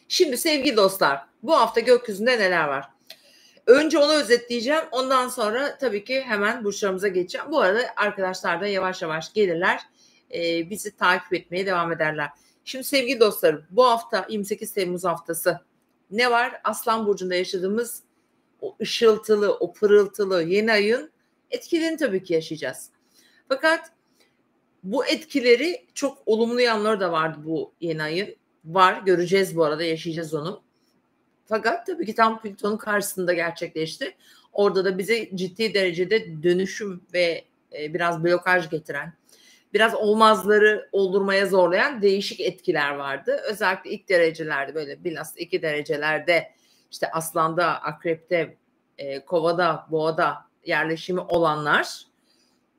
Şimdi sevgili dostlar, bu hafta gökyüzünde neler var? Önce onu özetleyeceğim. Ondan sonra tabii ki hemen burçlarımıza geçeceğim. Bu arada arkadaşlar da yavaş yavaş gelirler. Bizi takip etmeye devam ederler. Şimdi sevgili dostlarım, bu hafta 28 Temmuz haftası ne var? Aslan Burcu'nda yaşadığımız o ışıltılı, o pırıltılı yeni ayın etkilerini tabii ki yaşayacağız. Fakat bu etkileri çok olumlu yanları da vardı bu yeni ayın. Var, göreceğiz bu arada, yaşayacağız onu. Fakat tabii ki tam Plüton'un karşısında gerçekleşti. Orada da bize ciddi derecede dönüşüm ve biraz blokaj getiren, biraz olmazları oldurmaya zorlayan değişik etkiler vardı. Özellikle ilk derecelerde, böyle bilhassa 2 derecelerde, işte Aslan'da, Akrep'te, Kova'da, Boğa'da yerleşimi olanlar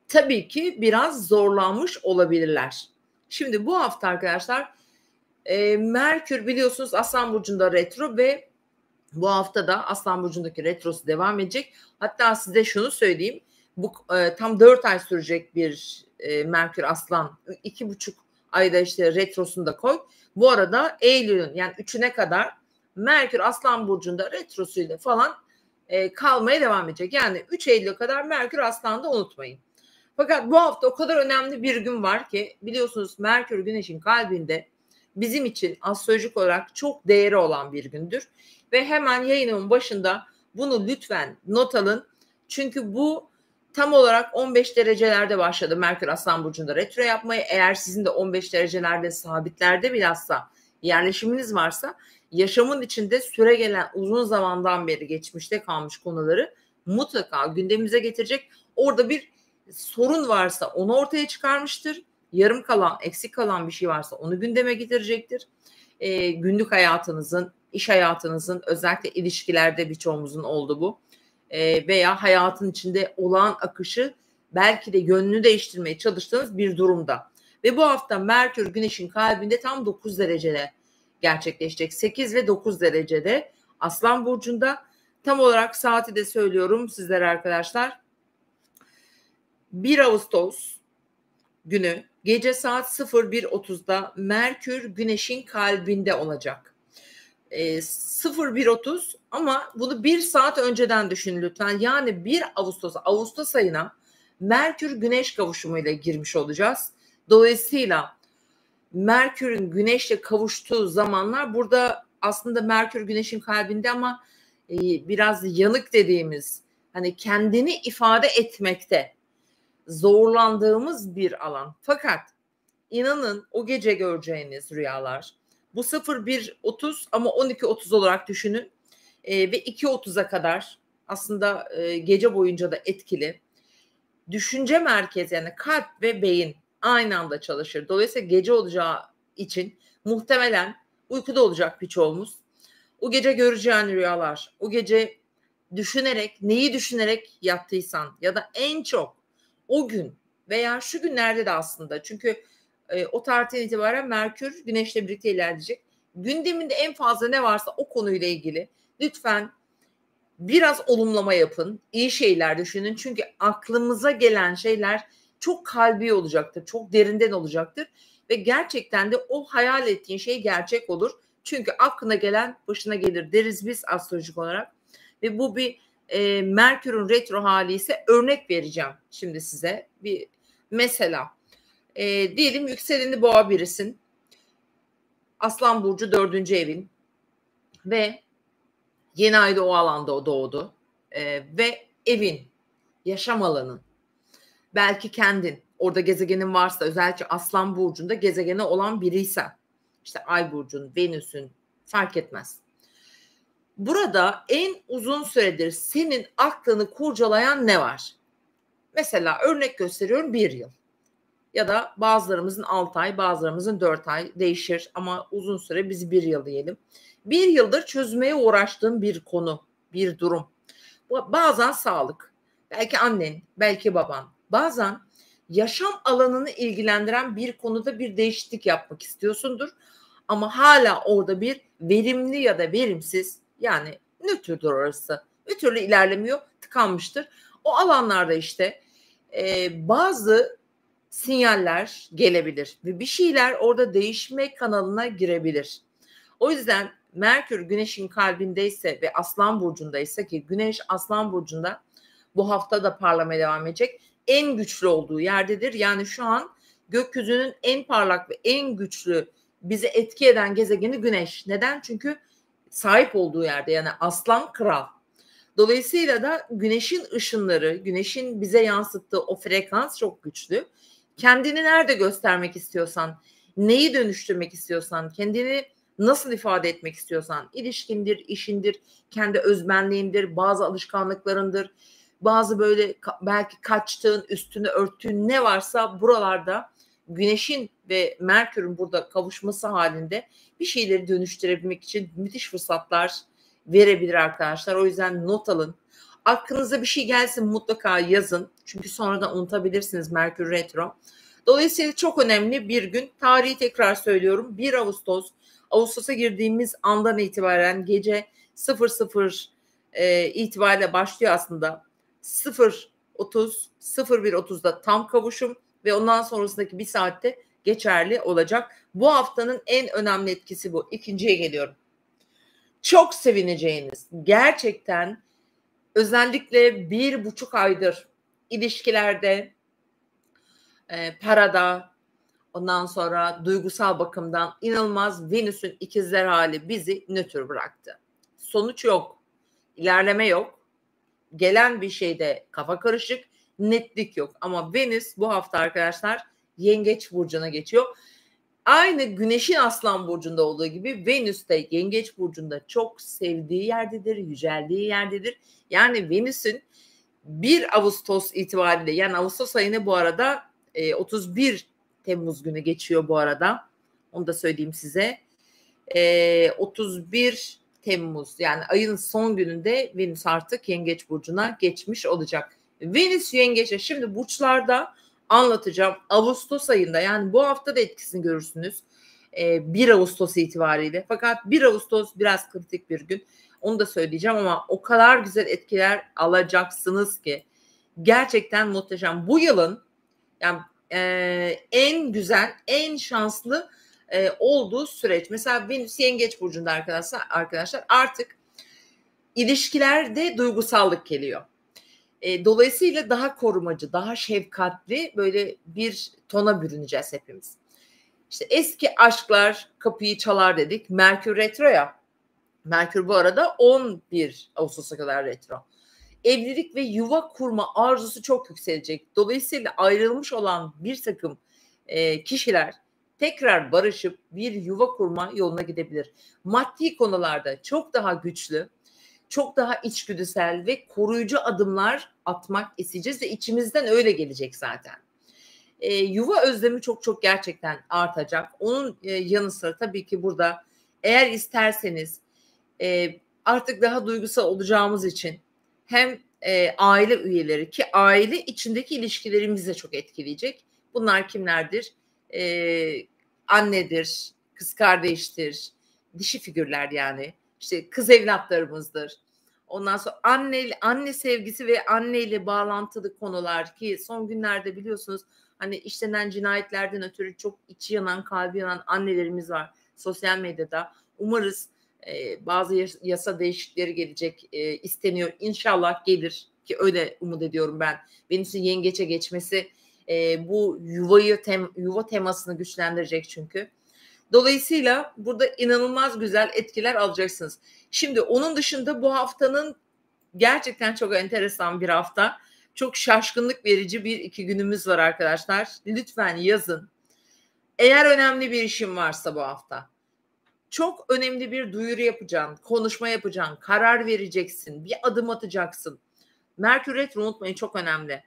tabii ki biraz zorlanmış olabilirler. Şimdi bu hafta arkadaşlar Merkür biliyorsunuz Aslan Burcu'nda retro ve bu hafta da Aslan Burcu'ndaki retrosu devam edecek. Hatta size şunu söyleyeyim. Bu tam 4 ay sürecek bir Merkür Aslan. 2,5 ayda işte retrosunu da koy. Bu arada Eylül'ün yani 3'üne kadar Merkür Aslan Burcu'nda retrosuyla falan kalmaya devam edecek. Yani 3 Eylül'e kadar Merkür Aslan'da unutmayın. Fakat bu hafta o kadar önemli bir gün var ki biliyorsunuz Merkür Güneş'in kalbinde bizim için astrolojik olarak çok değeri olan bir gündür. Ve hemen yayınımın başında bunu lütfen not alın. Çünkü bu tam olarak 15 derecelerde başladı Merkür Aslan Burcu'nda retro yapmayı. Eğer sizin de 15 derecelerde sabitlerde bilhassa yerleşiminiz varsa yaşamın içinde süre gelen uzun zamandan beri geçmişte kalmış konuları mutlaka gündemimize getirecek. Orada bir sorun varsa onu ortaya çıkarmıştır. Yarım kalan, eksik kalan bir şey varsa onu gündeme getirecektir. Günlük hayatınızın, iş hayatınızın, özellikle ilişkilerde birçoğumuzun oldu bu. Veya hayatın içinde olağan akışı belki de yönünü değiştirmeye çalıştığınız bir durumda. Ve bu hafta Merkür Güneş'in kalbinde tam 9 derecede gerçekleşecek. 8 ve 9 derecede Aslan Burcu'nda. Tam olarak saati de söylüyorum sizlere arkadaşlar. 1 Ağustos günü gece saat 01.30'da Merkür Güneş'in kalbinde olacak. 01.30 ama bunu 1 saat önceden düşünün lütfen. Yani 1 Ağustos ayına Merkür Güneş kavuşumuyla girmiş olacağız. Dolayısıyla Merkür'ün Güneş'le kavuştuğu zamanlar burada aslında Merkür Güneş'in kalbinde ama biraz yanık dediğimiz, hani kendini ifade etmekte zorlandığımız bir alan. Fakat inanın o gece göreceğiniz rüyalar bu 01.30 ama 12.30 olarak düşünün ve 2.30'a kadar aslında gece boyunca da etkili. Düşünce merkezi yani kalp ve beyin aynı anda çalışır. Dolayısıyla gece olacağı için muhtemelen uykuda olacak birçoğumuz. O gece göreceğin rüyalar, o gece düşünerek, neyi düşünerek yattıysan ya da en çok o gün veya şu günlerde de aslında çünkü o tarihten itibaren Merkür Güneş'le birlikte ilerleyecek. Gündeminde en fazla ne varsa o konuyla ilgili lütfen biraz olumlama yapın. İyi şeyler düşünün. Çünkü aklımıza gelen şeyler çok kalbi olacaktır. Çok derinden olacaktır. Ve gerçekten de o hayal ettiğin şey gerçek olur. Çünkü aklına gelen başına gelir deriz biz astrolojik olarak. Ve bu bir Merkür'ün retro hali ise örnek vereceğim şimdi size. Bir mesela diyelim yükseleni Boğa birisin. Aslan Burcu 4. evin ve yeni ayda o alanda doğdu. Ve evin, yaşam alanın, belki kendin, orada gezegenin varsa özellikle Aslan Burcu'nda gezegeni olan biriysen, işte Ay Burcu'nun, Venüs'ün fark etmez. Burada en uzun süredir senin aklını kurcalayan ne var? Mesela örnek gösteriyorum 1 yıl. Ya da bazılarımızın 6 ay, bazılarımızın 4 ay değişir ama uzun süre biz 1 yıl diyelim. 1 yıldır çözmeye uğraştığın bir konu, bir durum. Bazen sağlık, belki annen, belki baban, bazen yaşam alanını ilgilendiren bir konuda bir değişiklik yapmak istiyorsundur. Ama hala orada bir verimli ya da verimsiz yani nötrdür orası. Bir türlü ilerlemiyor, tıkanmıştır. O alanlarda işte bazı sinyaller gelebilir ve bir şeyler orada değişme kanalına girebilir. O yüzden Merkür Güneş'in kalbindeyse ve Aslan burcundaysa, ki Güneş Aslan burcunda bu hafta da parlamaya devam edecek, en güçlü olduğu yerdedir. Yani şu an gökyüzünün en parlak ve en güçlü bizi etki eden gezegeni Güneş. Neden? Çünkü sahip olduğu yerde, yani Aslan kral. Dolayısıyla da Güneş'in ışınları, Güneş'in bize yansıttığı o frekans çok güçlü. Kendini nerede göstermek istiyorsan, neyi dönüştürmek istiyorsan, kendini nasıl ifade etmek istiyorsan, ilişkindir, işindir, kendi özbenliğindir, bazı alışkanlıklarındır, bazı böyle belki kaçtığın, üstünü örttüğün ne varsa buralarda Güneş'in ve Merkür'ün burada kavuşması halinde bir şeyleri dönüştürebilmek için müthiş fırsatlar verebilir arkadaşlar. O yüzden not alın. Aklınıza bir şey gelsin mutlaka yazın. Çünkü sonradan unutabilirsiniz Merkür Retro. Dolayısıyla çok önemli bir gün. Tarihi tekrar söylüyorum. 1 Ağustos. Ağustos'a girdiğimiz andan itibaren gece 00 itibariyle başlıyor aslında. 0.30, 01.30'da tam kavuşum ve ondan sonrasındaki bir saatte geçerli olacak. Bu haftanın en önemli etkisi bu. İkinciye geliyorum. Çok sevineceğiniz, gerçekten özellikle 1,5 aydır ilişkilerde, parada, ondan sonra duygusal bakımdan inanılmaz Venüs'ün ikizler hali bizi nötr bıraktı. Sonuç yok, ilerleme yok, gelen bir şeyde kafa karışık, netlik yok. Ama Venüs bu hafta arkadaşlar Yengeç burcuna geçiyor. Aynı Güneş'in Aslan burcunda olduğu gibi Venüs de Yengeç burcunda çok sevdiği yerdedir, yüceldiği yerdedir. Yani Venüs'ün 1 Ağustos itibariyle, yani Ağustos ayını bu arada 31 Temmuz günü geçiyor bu arada. Onu da söyleyeyim size. 31 Temmuz, yani ayın son gününde Venüs artık Yengeç burcuna geçmiş olacak. Venüs Yengeç'e şimdi burçlarda anlatacağım. Ağustos ayında, yani bu hafta da etkisini görürsünüz. 1 Ağustos itibariyle. Fakat 1 Ağustos biraz kritik bir gün. Onu da söyleyeceğim ama o kadar güzel etkiler alacaksınız ki gerçekten muhteşem. Bu yılın yani en güzel, en şanslı olduğu süreç. Mesela Venüs Yengeç burcunda arkadaşlar artık ilişkilerde duygusallık geliyor. Dolayısıyla daha korumacı, daha şefkatli böyle bir tona bürüneceğiz hepimiz. İşte eski aşklar kapıyı çalar dedik. Merkür retro ya. Merkür bu arada 11 Ağustos'a kadar retro. Evlilik ve yuva kurma arzusu çok yükselecek. Dolayısıyla ayrılmış olan bir takım kişiler tekrar barışıp bir yuva kurma yoluna gidebilir. Maddi konularda çok daha güçlü, çok daha içgüdüsel ve koruyucu adımlar atmak isteyeceğiz ve içimizden öyle gelecek zaten. Yuva özlemi çok gerçekten artacak. Onun yanı sıra tabii ki burada eğer isterseniz artık daha duygusal olacağımız için hem aile üyeleri, ki aile içindeki ilişkilerimizi de çok etkileyecek. Bunlar kimlerdir? Annedir, kız kardeştir, dişi figürler yani. İşte kız evlatlarımızdır. Ondan sonra anne sevgisi ve anneyle bağlantılı konular, ki son günlerde biliyorsunuz hani işlenen cinayetlerden ötürü çok içi yanan, kalbi yanan annelerimiz var sosyal medyada. Umarız bazı yasa değişiklikleri gelecek, isteniyor. İnşallah gelir, ki öyle umut ediyorum ben. Venüs'ün Yengeç'e geçmesi bu yuva temasını güçlendirecek çünkü. Dolayısıyla burada inanılmaz güzel etkiler alacaksınız. Şimdi onun dışında bu haftanın gerçekten çok enteresan bir hafta. Çok şaşkınlık verici 1-2 günümüz var arkadaşlar. Lütfen yazın. Eğer önemli bir işin varsa bu hafta, çok önemli bir duyuru yapacaksın, konuşma yapacaksın, karar vereceksin, bir adım atacaksın. Merkür retro unutmayın, çok önemli.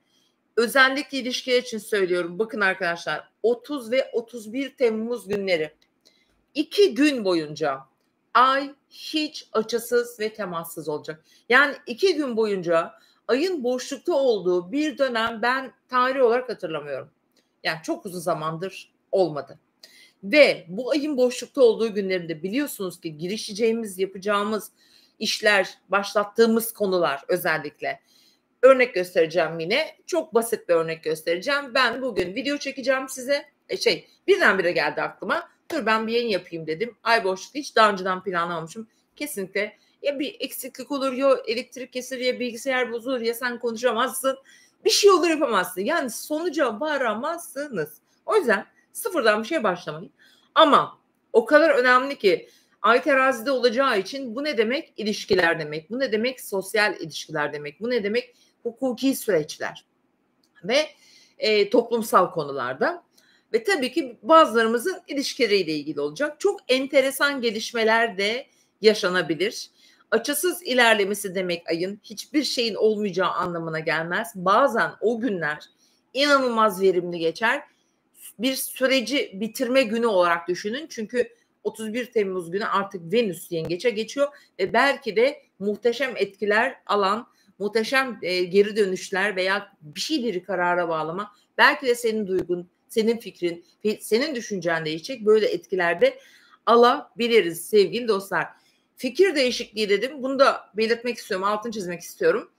Özellikle ilişkiler için söylüyorum. Bakın arkadaşlar, 30 ve 31 Temmuz günleri 2 gün boyunca ay hiç açısız ve temassız olacak. Yani 2 gün boyunca ayın boşlukta olduğu bir dönem ben tarih olarak hatırlamıyorum. Yani çok uzun zamandır olmadı. Ve bu ayın boşlukta olduğu günlerinde biliyorsunuz ki girişeceğimiz, yapacağımız işler, başlattığımız konular özellikle. Örnek göstereceğim yine. Çok basit bir örnek göstereceğim. Ben bugün video çekeceğim size. Birdenbire geldi aklıma. dur ben bir yayın yapayım dedim. Ay boşlukta hiç daha önceden planlamamışım. Kesinlikle ya bir eksiklik olur ya elektrik kesilir ya bilgisayar bozulur ya sen konuşamazsın. Bir şey olur yapamazsın. Yani sonuca varamazsınız. O yüzden sıfırdan bir şey başlamayın. Ama o kadar önemli ki Ay terazide olacağı için bu ne demek? İlişkiler demek. Bu ne demek? Sosyal ilişkiler demek. Bu ne demek? Hukuki süreçler ve toplumsal konularda. Ve tabii ki bazılarımızın ilişkileriyle ilgili olacak. Çok enteresan gelişmeler de yaşanabilir. Açısız ilerlemesi demek ayın hiçbir şeyin olmayacağı anlamına gelmez. Bazen o günler inanılmaz verimli geçer. Bir süreci bitirme günü olarak düşünün. Çünkü 31 Temmuz günü artık Venüs yengeçe geçiyor ve belki de muhteşem etkiler alan, muhteşem geri dönüşler veya bir şeyleri karara bağlama, belki de senin duygun, senin fikrin, senin düşüncen değişecek böyle etkilerde alabiliriz sevgili dostlar. Fikir değişikliği dedim. Bunu da belirtmek istiyorum, altını çizmek istiyorum.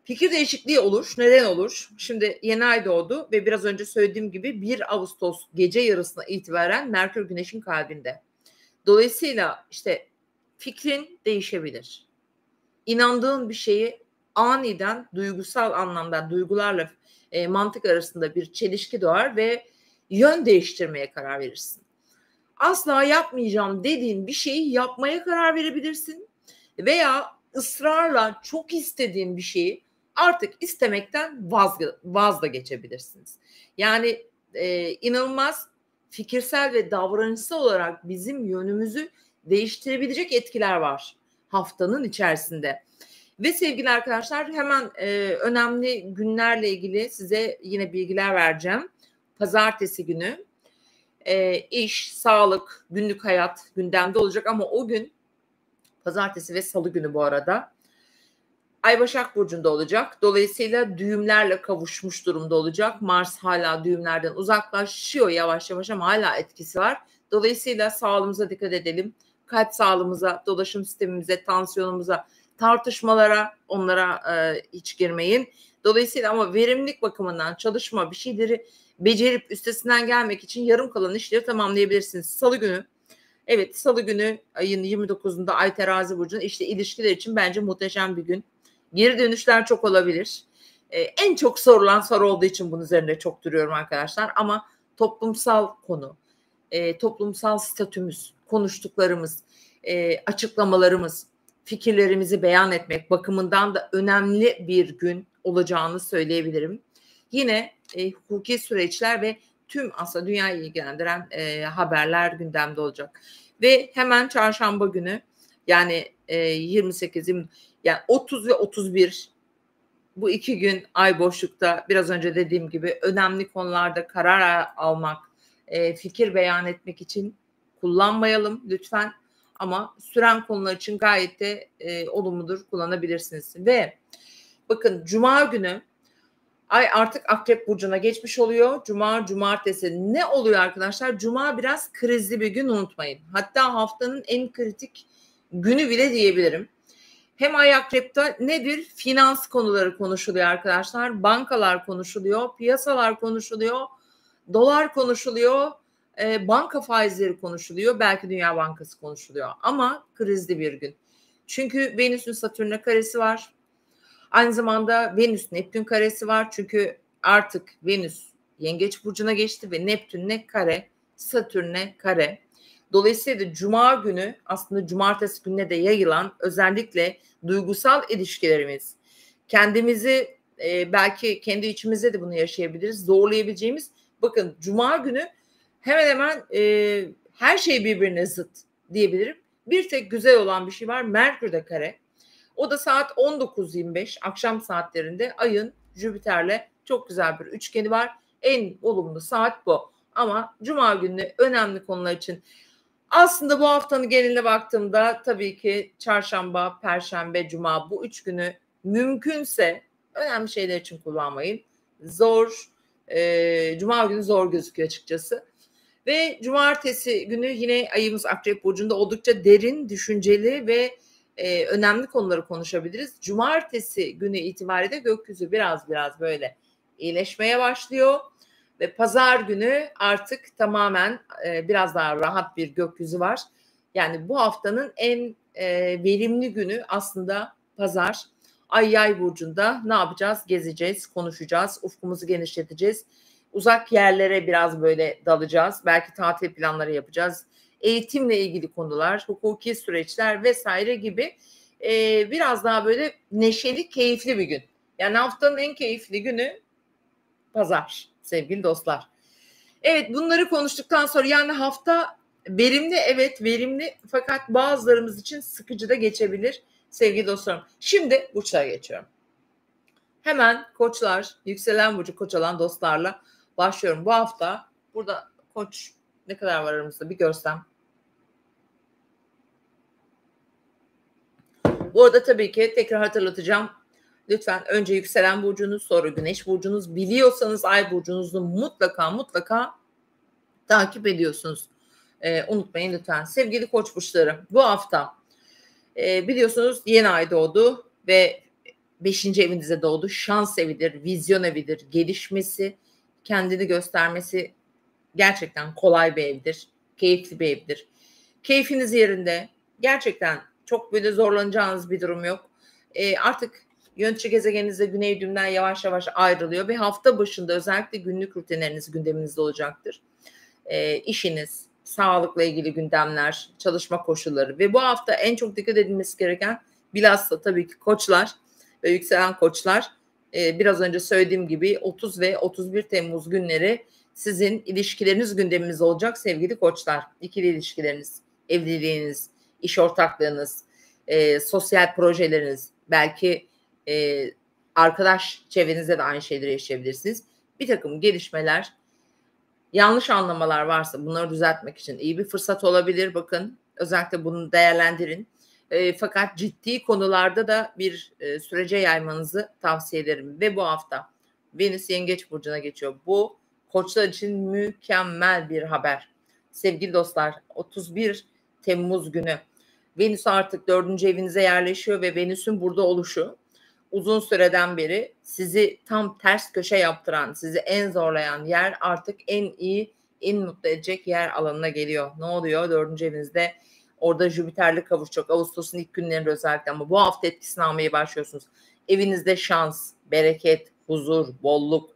Fikir değişikliği olur. Neden olur? Şimdi yeni ay doğdu ve biraz önce söylediğim gibi 1 Ağustos gece yarısına itibaren Merkür Güneş'in kalbinde. Dolayısıyla işte fikrin değişebilir. İnandığın bir şeyi aniden duygusal anlamda duygularla mantık arasında bir çelişki doğar ve yön değiştirmeye karar verirsin. Asla yapmayacağım dediğin bir şeyi yapmaya karar verebilirsin veya ısrarla çok istediğin bir şeyi artık istemekten vazgeçebilirsiniz. Yani inanılmaz fikirsel ve davranışsal olarak bizim yönümüzü değiştirebilecek etkiler var haftanın içerisinde. Ve sevgili arkadaşlar hemen önemli günlerle ilgili size yine bilgiler vereceğim. Pazartesi günü iş, sağlık, günlük hayat gündemde olacak ama o gün pazartesi ve salı günü bu arada Ay Başak Burcu'nda olacak. Dolayısıyla düğümlerle kavuşmuş durumda olacak. Mars hala düğümlerden uzaklaşıyor yavaş yavaş ama hala etkisi var. Dolayısıyla sağlığımıza dikkat edelim. Kalp sağlığımıza, dolaşım sistemimize, tansiyonumuza, tartışmalara, onlara hiç girmeyin. Dolayısıyla ama verimlilik bakımından çalışma, bir şeyleri becerip üstesinden gelmek için yarım kalan işleri tamamlayabilirsiniz. Salı günü, evet salı günü ayın 29'unda Ay Terazi Burcu'nun işte ilişkiler için bence muhteşem bir gün. Geri dönüşler çok olabilir. En çok sorulan soru olduğu için bunun üzerinde çok duruyorum arkadaşlar. Ama toplumsal konu, toplumsal statümüz, konuştuklarımız, açıklamalarımız, fikirlerimizi beyan etmek bakımından da önemli bir gün olacağını söyleyebilirim. Yine hukuki süreçler ve tüm aslında dünyayı ilgilendiren haberler gündemde olacak. Ve hemen çarşamba günü yani 28, yani 30 ve 31 bu 2 gün ay boşlukta biraz önce dediğim gibi önemli konularda karar almak, fikir beyan etmek için kullanmayalım lütfen. Ama süren konular için gayet de olumludur, kullanabilirsiniz. Ve bakın Cuma günü Ay artık Akrep Burcu'na geçmiş oluyor. Cuma, cumartesi ne oluyor arkadaşlar? Cuma biraz krizli bir gün unutmayın. Hatta haftanın en kritik günü bile diyebilirim. Hem Ay Akrep'te nedir? Finans konuları konuşuluyor arkadaşlar. Bankalar konuşuluyor, piyasalar konuşuluyor, dolar konuşuluyor, banka faizleri konuşuluyor. Belki Dünya Bankası konuşuluyor ama krizli bir gün. Çünkü Venüs'ün Satürn'e karesi var. Aynı zamanda Venüs Neptün karesi var. Çünkü artık Venüs Yengeç burcuna geçti ve Neptün'le kare, Satürn'le kare. Dolayısıyla Cuma günü aslında cumartesi gününe de yayılan özellikle duygusal ilişkilerimiz, kendimizi belki kendi içimizde de bunu yaşayabiliriz, zorlayabileceğimiz. Bakın Cuma günü hemen hemen her şey birbirine zıt diyebilirim. Bir tek güzel olan bir şey var, Merkür'de kare. O da saat 19.25 akşam saatlerinde Ay'ın Jüpiter'le çok güzel bir üçgeni var. En olumlu saat bu. Ama Cuma günü önemli konular için aslında bu haftanın geneline baktığımda tabii ki çarşamba, perşembe, cuma bu 3 günü mümkünse önemli şeyler için kullanmayın. Cuma günü zor gözüküyor açıkçası. Ve cumartesi günü yine ayımız Akrep Burcu'nda oldukça derin, düşünceli ve önemli konuları konuşabiliriz. Cumartesi günü itibariyle gökyüzü biraz böyle iyileşmeye başlıyor. Ve pazar günü artık tamamen biraz daha rahat bir gökyüzü var. Yani bu haftanın en verimli günü aslında pazar. Ay Yay burcunda ne yapacağız? Gezeceğiz, konuşacağız, ufkumuzu genişleteceğiz. Uzak yerlere biraz böyle dalacağız. Belki tatil planları yapacağız. Eğitimle ilgili konular, hukuki süreçler vesaire gibi biraz daha böyle neşeli, keyifli bir gün. Yani haftanın en keyifli günü pazar sevgili dostlar. Evet, bunları konuştuktan sonra yani hafta verimli, evet verimli, fakat bazılarımız için sıkıcı da geçebilir sevgili dostlarım. Şimdi burçlara geçiyorum. Hemen koçlar, yükselen burcu koç olan dostlarla başlıyorum. Bu hafta burada koç ne kadar var aramızda bir görsem. Bu arada tabii ki tekrar hatırlatacağım. Lütfen önce yükselen burcunuz, sonra güneş burcunuz, biliyorsanız ay burcunuzu mutlaka takip ediyorsunuz. Unutmayın lütfen. Sevgili koç burçları, bu hafta biliyorsunuz yeni ay doğdu ve 5. evinize doğdu. Şans evidir, vizyon evidir. Gelişmesi, kendini göstermesi gerçekten kolay bir evdir. Keyifli bir evdir. Keyfiniz yerinde. Gerçekten çok böyle zorlanacağınız bir durum yok. Artık yönetici gezegeninizde Güney düğümden yavaş yavaş ayrılıyor ve hafta başında özellikle günlük rutinleriniz gündeminizde olacaktır. İşiniz, sağlıkla ilgili gündemler, çalışma koşulları ve bu hafta en çok dikkat edilmesi gereken bilhassa tabii ki koçlar ve yükselen koçlar, biraz önce söylediğim gibi 30 ve 31 Temmuz günleri sizin ilişkileriniz gündeminizde olacak sevgili koçlar. İkili ilişkileriniz, evliliğiniz, iş ortaklığınız, sosyal projeleriniz, belki arkadaş çevrenizde de aynı şeyleri yaşayabilirsiniz. Bir takım gelişmeler, yanlış anlamalar varsa bunları düzeltmek için iyi bir fırsat olabilir. Bakın özellikle bunu değerlendirin. Fakat ciddi konularda da bir sürece yaymanızı tavsiye ederim. Ve bu hafta Venüs Yengeç Burcu'na geçiyor. Bu koçlar için mükemmel bir haber. Sevgili dostlar, 31 Temmuz günü Venüs artık 4. evinize yerleşiyor ve Venüs'ün burada oluşu uzun süreden beri sizi tam ters köşe yaptıran, sizi en zorlayan yer artık en iyi, en mutlu edecek yer alanına geliyor. Ne oluyor? 4. evinizde orada Jüpiter'le kavuşacak. Ağustos'un ilk günlerinde özellikle, ama bu hafta etkisini almaya başlıyorsunuz. Evinizde şans, bereket, huzur, bolluk,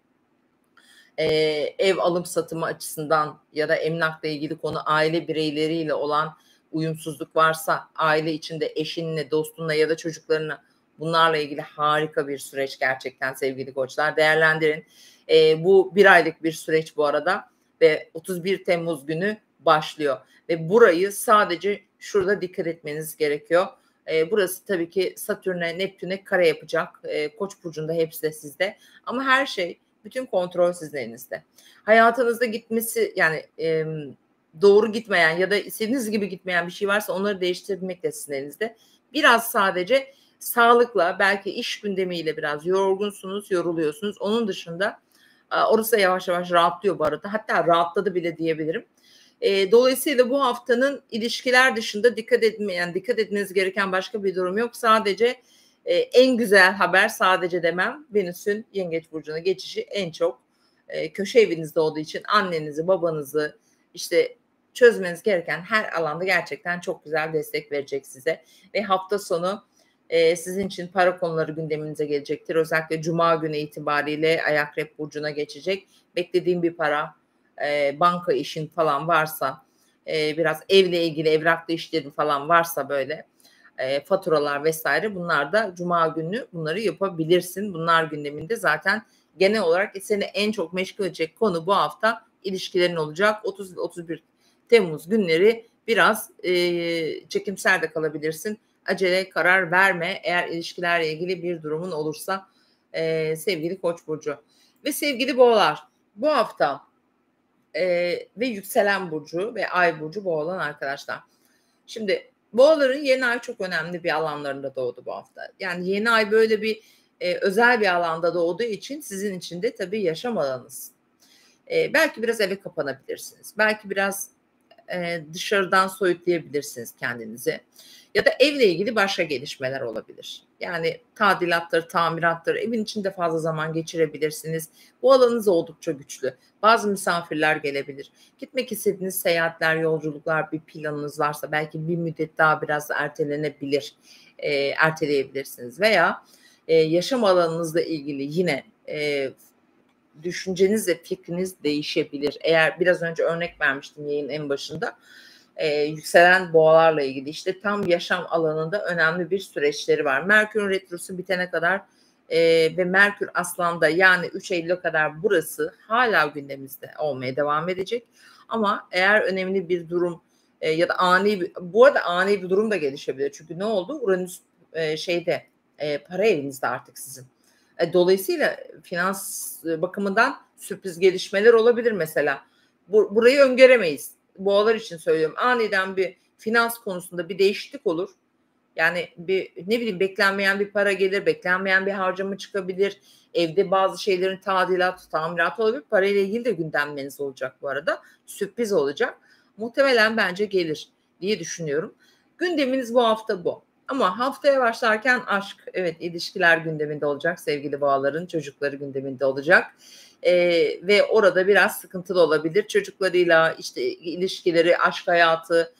ev alım satımı açısından ya da emlakla ilgili konu, aile bireyleriyle olan uyumsuzluk varsa, aile içinde eşinle, dostunla ya da çocuklarına, bunlarla ilgili harika bir süreç gerçekten sevgili koçlar. Değerlendirin. Bu bir aylık bir süreç bu arada ve 31 Temmuz günü başlıyor. Ve burayı sadece şurada dikkat etmeniz gerekiyor. Burası tabii ki Satürn'e, Neptün'e kare yapacak. Koç burcunda hepsi de sizde. Ama her şey, bütün kontrol sizin elinizde. Hayatınızda gitmesi yani doğru gitmeyen ya da istediğiniz gibi gitmeyen bir şey varsa onları değiştirmek de sizin elinizde. Biraz sadece sağlıkla, belki iş gündemiyle biraz yorgunsunuz, yoruluyorsunuz. Onun dışında orası yavaş yavaş rahatlıyor bu arada. Hatta rahatladı bile diyebilirim. Dolayısıyla bu haftanın ilişkiler dışında dikkat etmeniz gereken başka bir durum yok. Sadece en güzel haber, sadece demem, Venüs'ün Yengeç Burcu'na geçişi en çok köşe evinizde olduğu için annenizi, babanızı işte çözmeniz gereken her alanda gerçekten çok güzel destek verecek size. Ve hafta sonu sizin için para konuları gündeminize gelecektir. Özellikle Cuma günü itibariyle Ay Akrep Burcu'na geçecek. Beklediğim bir para, banka işin falan varsa, biraz evle ilgili evraklı işlerin falan varsa, böyle faturalar vesaire, bunlar da Cuma günü bunları yapabilirsin. Bunlar gündeminde zaten. Genel olarak seni en çok meşgul edecek konu bu hafta ilişkilerin olacak. 30-31 Temmuz günleri biraz çekimser de kalabilirsin. Acele karar verme eğer ilişkilerle ilgili bir durumun olursa sevgili Koç burcu. Ve sevgili Boğalar, bu hafta ve yükselen burcu ve ay burcu Boğa olan arkadaşlar. Şimdi Boğaların yeni ay çok önemli bir alanlarında doğdu bu hafta. Yani yeni ay böyle bir özel bir alanda doğduğu için sizin için de tabii yaşam alanınız. Belki biraz eve kapanabilirsiniz. Belki biraz dışarıdan soyutlayabilirsiniz kendinizi. Ya da evle ilgili başka gelişmeler olabilir. Yani tadilattır, tamirattır, evin içinde fazla zaman geçirebilirsiniz. Bu alanınız oldukça güçlü. Bazı misafirler gelebilir. Gitmek istediğiniz seyahatler, yolculuklar, bir planınız varsa belki bir müddet daha biraz ertelenebilir. Erteleyebilirsiniz veya yaşam alanınızla ilgili yine düşünceniz ve fikriniz değişebilir. Eğer biraz önce örnek vermiştim yayının en başında. Yükselen boğalarla ilgili işte tam yaşam alanında önemli bir süreçleri var. Merkür retrosu bitene kadar ve Merkür Aslan'da yani 3 Eylül'e kadar burası hala gündemimizde olmaya devam edecek. Ama eğer önemli bir durum ya da bu arada ani bir durum da gelişebilir. Çünkü ne oldu? Uranüs para evinizde artık sizin. Dolayısıyla finans bakımından sürpriz gelişmeler olabilir mesela. Burayı öngöremeyiz. Boğalar için söylüyorum. Aniden bir finans konusunda bir değişiklik olur. Yani beklenmeyen bir para gelir, beklenmeyen bir harcama çıkabilir. Evde bazı şeylerin tamiratı olabilir. Parayla ilgili de gündemleriniz olacak bu arada. Sürpriz olacak. Muhtemelen bence gelir diye düşünüyorum. Gündeminiz bu hafta bu. Ama haftaya başlarken aşk, evet ilişkiler gündeminde olacak. Sevgili boğaların çocukları gündeminde olacak. Ve orada biraz sıkıntılı olabilir. Çocuklarıyla işte ilişkileri, aşk hayatı,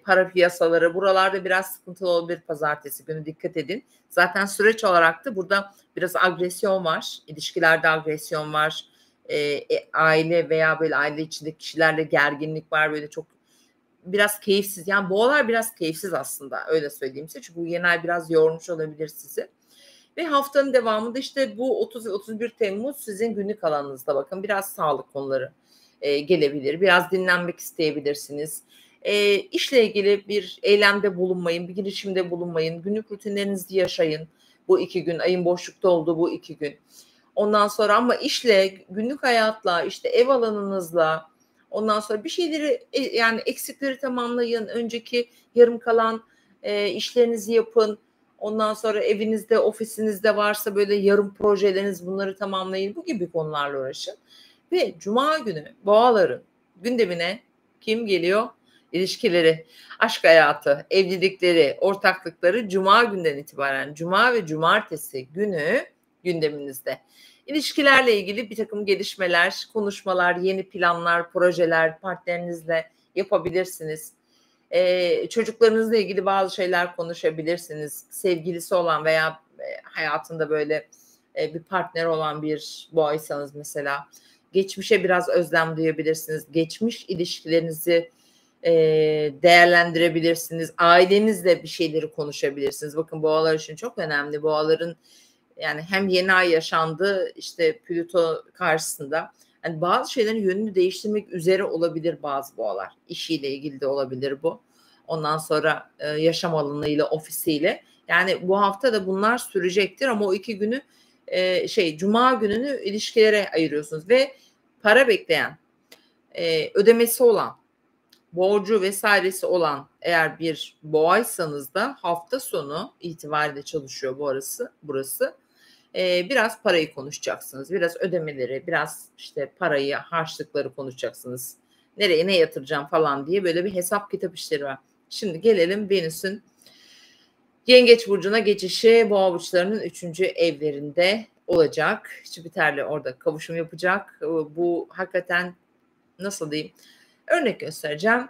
para piyasaları buralarda biraz sıkıntılı olabilir pazartesi günü dikkat edin. Zaten süreç olarak da burada biraz agresyon var. İlişkilerde agresyon var. Aile veya böyle aile içindeki kişilerle gerginlik var. Böyle çok biraz keyifsiz. Yani boğalar biraz keyifsiz aslında öyle söyleyeyim size. Çünkü bu yeni ay biraz yormuş olabilir sizi. Ve haftanın devamında işte bu 30-31 Temmuz sizin günlük alanınızda bakın biraz sağlık konuları gelebilir. Biraz dinlenmek isteyebilirsiniz. İşle ilgili bir eylemde bulunmayın, bir girişimde bulunmayın. Günlük rutinlerinizi yaşayın. Bu 2 gün, ayın boşlukta olduğu bu 2 gün. Ondan sonra ama işle, günlük hayatla, işte ev alanınızla, ondan sonra bir şeyleri yani eksikleri tamamlayın. Önceki yarım kalan işlerinizi yapın. Ondan sonra evinizde, ofisinizde varsa böyle yarım projeleriniz bunları tamamlayın. Bu gibi konularla uğraşın. Ve cuma günü boğaların gündemine kim geliyor? İlişkileri, aşk hayatı, evlilikleri, ortaklıkları cuma günden itibaren cuma ve cumartesi günü gündeminizde. İlişkilerle ilgili bir takım gelişmeler, konuşmalar, yeni planlar, projeler partnerinizle yapabilirsiniz. Çocuklarınızla ilgili bazı şeyler konuşabilirsiniz. Sevgilisi olan veya hayatında böyle bir partner olan bir boğaysanız mesela geçmişe biraz özlem duyabilirsiniz. Geçmiş ilişkilerinizi değerlendirebilirsiniz. Ailenizle bir şeyleri konuşabilirsiniz. Bakın boğalar için çok önemli. Boğaların yani hem yeni ay yaşandı işte Plüto karşısında. Yani bazı şeylerin yönünü değiştirmek üzere olabilir bazı boğalar. İşiyle ilgili de olabilir bu. Ondan sonra yaşam alanıyla, ofisiyle. Yani bu hafta da bunlar sürecektir ama o 2 günü cuma gününü ilişkilere ayırıyorsunuz ve para bekleyen, ödemesi olan, borcu vesairesi olan eğer bir boğaysanız da hafta sonu itibariyle çalışıyor burası. Biraz parayı konuşacaksınız. Biraz ödemeleri, biraz işte parayı, harçlıkları konuşacaksınız. Nereye ne yatıracağım falan diye böyle bir hesap kitap işleri var. Şimdi gelelim Venüs'ün Yengeç burcuna geçişi boğa burçlarının 3. evlerinde olacak. Jüpiter'le orada kavuşum yapacak. Bu hakikaten nasıl diyeyim? Örnek göstereceğim.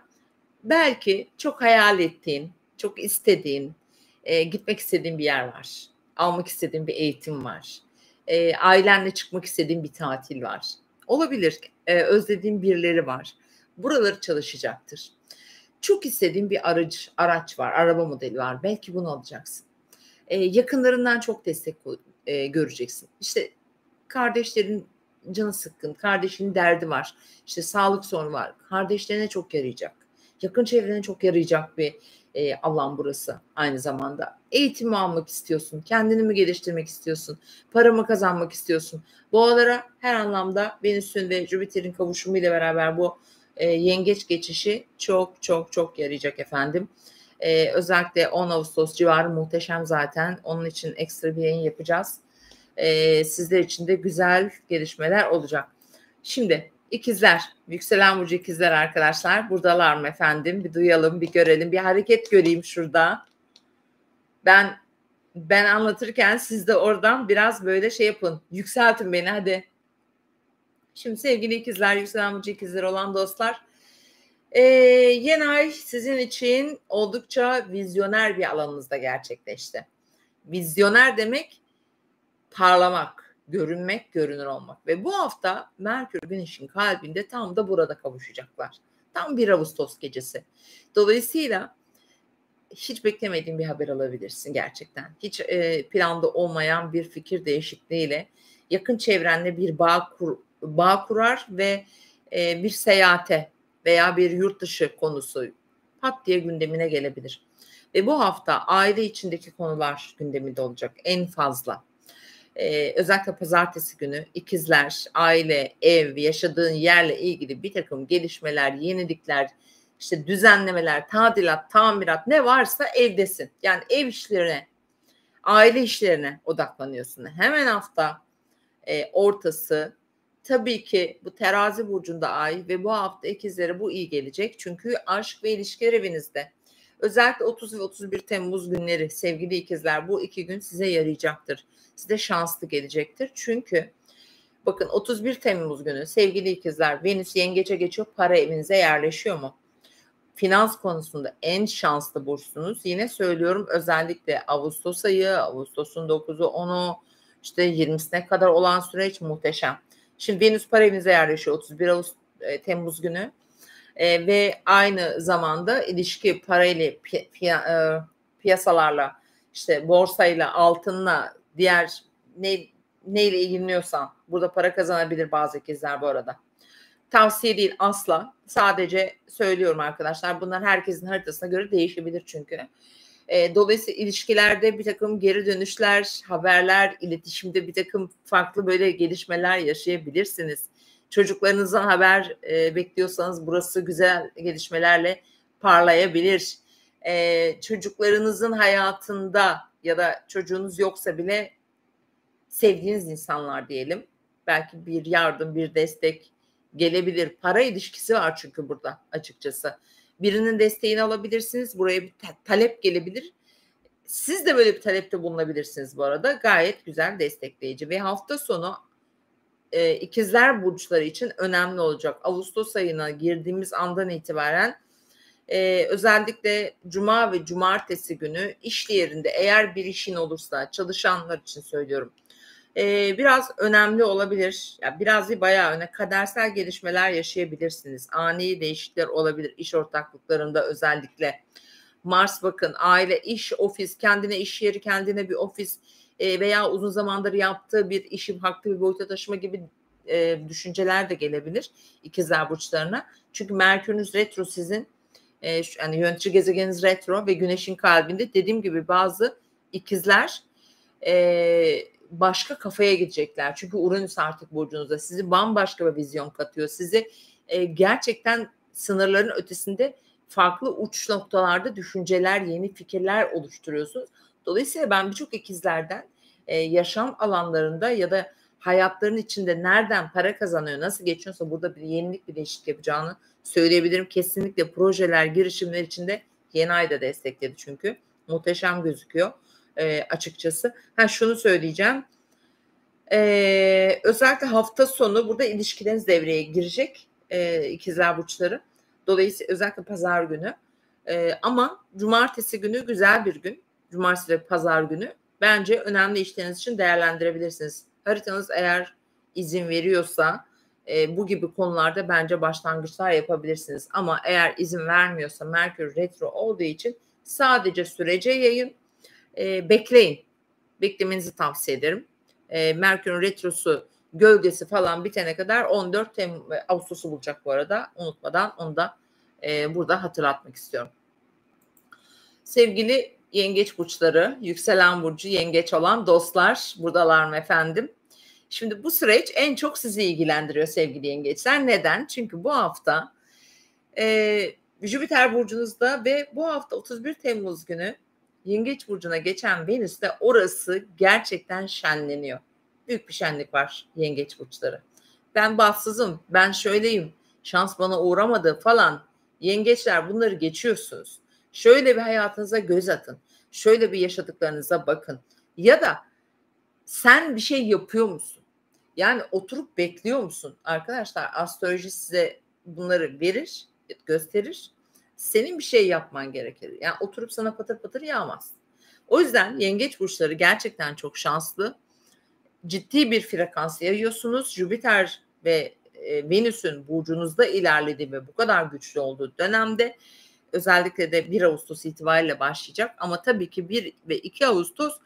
Belki çok hayal ettiğin, çok istediğin, gitmek istediğin bir yer var. Almak istediğin bir eğitim var. Ailenle çıkmak istediğin bir tatil var. Olabilir. Özlediğin birileri var. Buraları çalışacaktır. Çok istediğin bir araç var, araba modeli var. Belki bunu alacaksın. Yakınlarından çok destek göreceksin. İşte kardeşlerin canı sıkkın, kardeşinin derdi var. İşte sağlık sorunu var. Kardeşlerine çok yarayacak. Yakın çevrene çok yarayacak bir alan burası aynı zamanda. Eğitim mi almak istiyorsun? Kendini mi geliştirmek istiyorsun? Para mı kazanmak istiyorsun? Boğalara her anlamda Venüs'ün ve Jüpiter'in kavuşumuyla beraber bu yengeç geçişi çok çok çok yarayacak efendim. Özellikle 10 Ağustos civarı muhteşem zaten. Onun için ekstra bir yayın yapacağız. Sizler için de güzel gelişmeler olacak. Şimdi İkizler, yükselen burcu ikizler arkadaşlar. Buradalar mı efendim? Bir duyalım, bir görelim, bir hareket göreyim şurada. Ben anlatırken siz de oradan biraz böyle şey yapın. Yükseltin beni hadi. Şimdi sevgili ikizler, yükselen burcu ikizler olan dostlar. Yeni ay sizin için oldukça vizyoner bir alanınızda gerçekleşti. Vizyoner demek parlamak, görünmek, görünür olmak. Ve bu hafta Merkür Güneş'in kalbinde tam da burada kavuşacaklar. Tam 1 Ağustos gecesi. Dolayısıyla hiç beklemediğin bir haber alabilirsin gerçekten. Hiç planda olmayan bir fikir değişikliğiyle yakın çevrenle bir bağ kurar ve bir seyahate veya bir yurt dışı konusu pat diye gündemine gelebilir. Ve bu hafta aile içindeki konular gündeminde olacak en fazla. Özellikle pazartesi günü ikizler, aile, ev, yaşadığın yerle ilgili bir takım gelişmeler, yenilikler, işte düzenlemeler, tadilat, tamirat ne varsa evdesin. Yani ev işlerine, aile işlerine odaklanıyorsun. Hemen hafta ortası tabii ki bu terazi burcunda ay ve bu hafta ikizlere bu iyi gelecek. Çünkü aşk ve ilişkiler evinizde. Özellikle 30 ve 31 Temmuz günleri sevgili ikizler bu 2 gün size yarayacaktır. Size şanslı gelecektir. Çünkü bakın 31 Temmuz günü sevgili ikizler Venüs yengece geçiyor, para evinize yerleşiyor mu? Finans konusunda en şanslı burçsunuz. Yine söylüyorum özellikle Ağustos ayı, Ağustos'un 9'u 10'u işte 20'sine kadar olan süreç muhteşem. Şimdi Venüs para evinize yerleşiyor 31 Temmuz günü. Ve aynı zamanda ilişki parayla piyasalarla işte borsayla altınla diğer neyle ilgileniyorsan burada para kazanabilir bazı ikizler bu arada. Tavsiye değil asla. Sadece söylüyorum arkadaşlar. Bunlar herkesin haritasına göre değişebilir çünkü. Dolayısıyla ilişkilerde bir takım geri dönüşler, haberler, iletişimde bir takım farklı böyle gelişmeler yaşayabilirsiniz. Çocuklarınızdan haber bekliyorsanız burası güzel gelişmelerle parlayabilir. Çocuklarınızın hayatında ya da çocuğunuz yoksa bile sevdiğiniz insanlar diyelim. Belki bir yardım, bir destek gelebilir. Para ilişkisi var çünkü burada açıkçası. Birinin desteğini alabilirsiniz. Buraya bir talep gelebilir. Siz de böyle bir talepte bulunabilirsiniz bu arada. Gayet güzel destekleyici. Ve hafta sonu ikizler burçları için önemli olacak. Ağustos ayına girdiğimiz andan itibaren özellikle cuma ve cumartesi günü iş yerinde eğer bir işin olursa çalışanlar için söylüyorum. Biraz önemli olabilir. Yani biraz değil bayağı kadersel gelişmeler yaşayabilirsiniz. Ani değişiklikler olabilir iş ortaklıklarında özellikle. Mars bakın aile, iş, ofis, kendine iş yeri, kendine bir ofis veya uzun zamandır yaptığı bir işi farklı bir boyuta taşıma gibi düşünceler de gelebilir ikizler burçlarına. Çünkü Merkür'ünüz retro sizin yani yönetici gezegeniniz retro ve Güneş'in kalbinde dediğim gibi bazı ikizler başka kafaya gidecekler. Çünkü Uranüs artık burcunuzda sizi bambaşka bir vizyon katıyor. Sizi gerçekten sınırların ötesinde farklı uç noktalarda düşünceler, yeni fikirler oluşturuyorsunuz. Dolayısıyla ben birçok ikizlerden yaşam alanlarında ya da hayatların içinde nereden para kazanıyor, nasıl geçiyorsa burada bir yenilik, bir değişiklik yapacağını söyleyebilirim. Kesinlikle projeler, girişimler içinde yeni ayda destekledi çünkü. Muhteşem gözüküyor açıkçası. Şunu söyleyeceğim. Özellikle hafta sonu burada ilişkileriniz devreye girecek ikizler burçları. Dolayısıyla özellikle pazar günü. Ama cumartesi günü güzel bir gün. Cumartesi ve pazar günü bence önemli işleriniz için değerlendirebilirsiniz. Haritanız eğer izin veriyorsa bu gibi konularda bence başlangıçlar yapabilirsiniz. Ama eğer izin vermiyorsa Merkür retro olduğu için sadece sürece yayın. Bekleyin. Beklemenizi tavsiye ederim. Merkür'ün retrosu gölgesi falan bitene kadar 14 Ağustos'u bulacak bu arada. Unutmadan onu da burada hatırlatmak istiyorum. Sevgili yengeç burçları, yükselen burcu yengeç olan dostlar buradalar mı efendim? Şimdi bu süreç en çok sizi ilgilendiriyor sevgili yengeçler. Neden? Çünkü bu hafta Jüpiter burcunuzda ve bu hafta 31 Temmuz günü Yengeç burcuna geçen Venüs'te orası gerçekten şenleniyor. Büyük bir şenlik var yengeç burçları. ben bahtsızım, ben şöyleyim, şans bana uğramadı falan. Yengeçler bunları geçiyorsunuz. Şöyle bir hayatınıza göz atın. Şöyle bir yaşadıklarınıza bakın. Ya da sen bir şey yapıyor musun? Yani oturup bekliyor musun? Arkadaşlar astroloji size bunları verir, gösterir. Senin bir şey yapman gerekir. Yani oturup sana patır patır yağmaz. O yüzden yengeç burçları gerçekten çok şanslı. Ciddi bir frekans yayıyorsunuz. Jüpiter ve Venüs'ün burcunuzda ilerlediği ve bu kadar güçlü olduğu dönemde özellikle de 1 Ağustos itibariyle başlayacak. Ama tabii ki 1 ve 2 Ağustos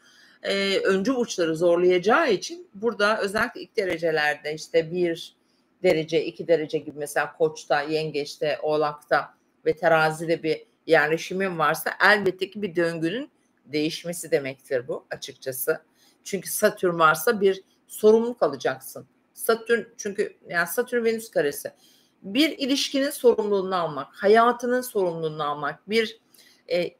öncü burçları zorlayacağı için burada özellikle ilk derecelerde işte 1 derece, 2 derece gibi mesela Koç'ta, Yengeç'te, Oğlak'ta ve Terazi'de bir yerleşimin varsa elbette ki bir döngünün değişmesi demektir bu açıkçası. Çünkü Satürn varsa bir sorumluluk alacaksın. Satürn çünkü yani Satürn Venüs karesi bir ilişkinin sorumluluğunu almak, hayatının sorumluluğunu almak, bir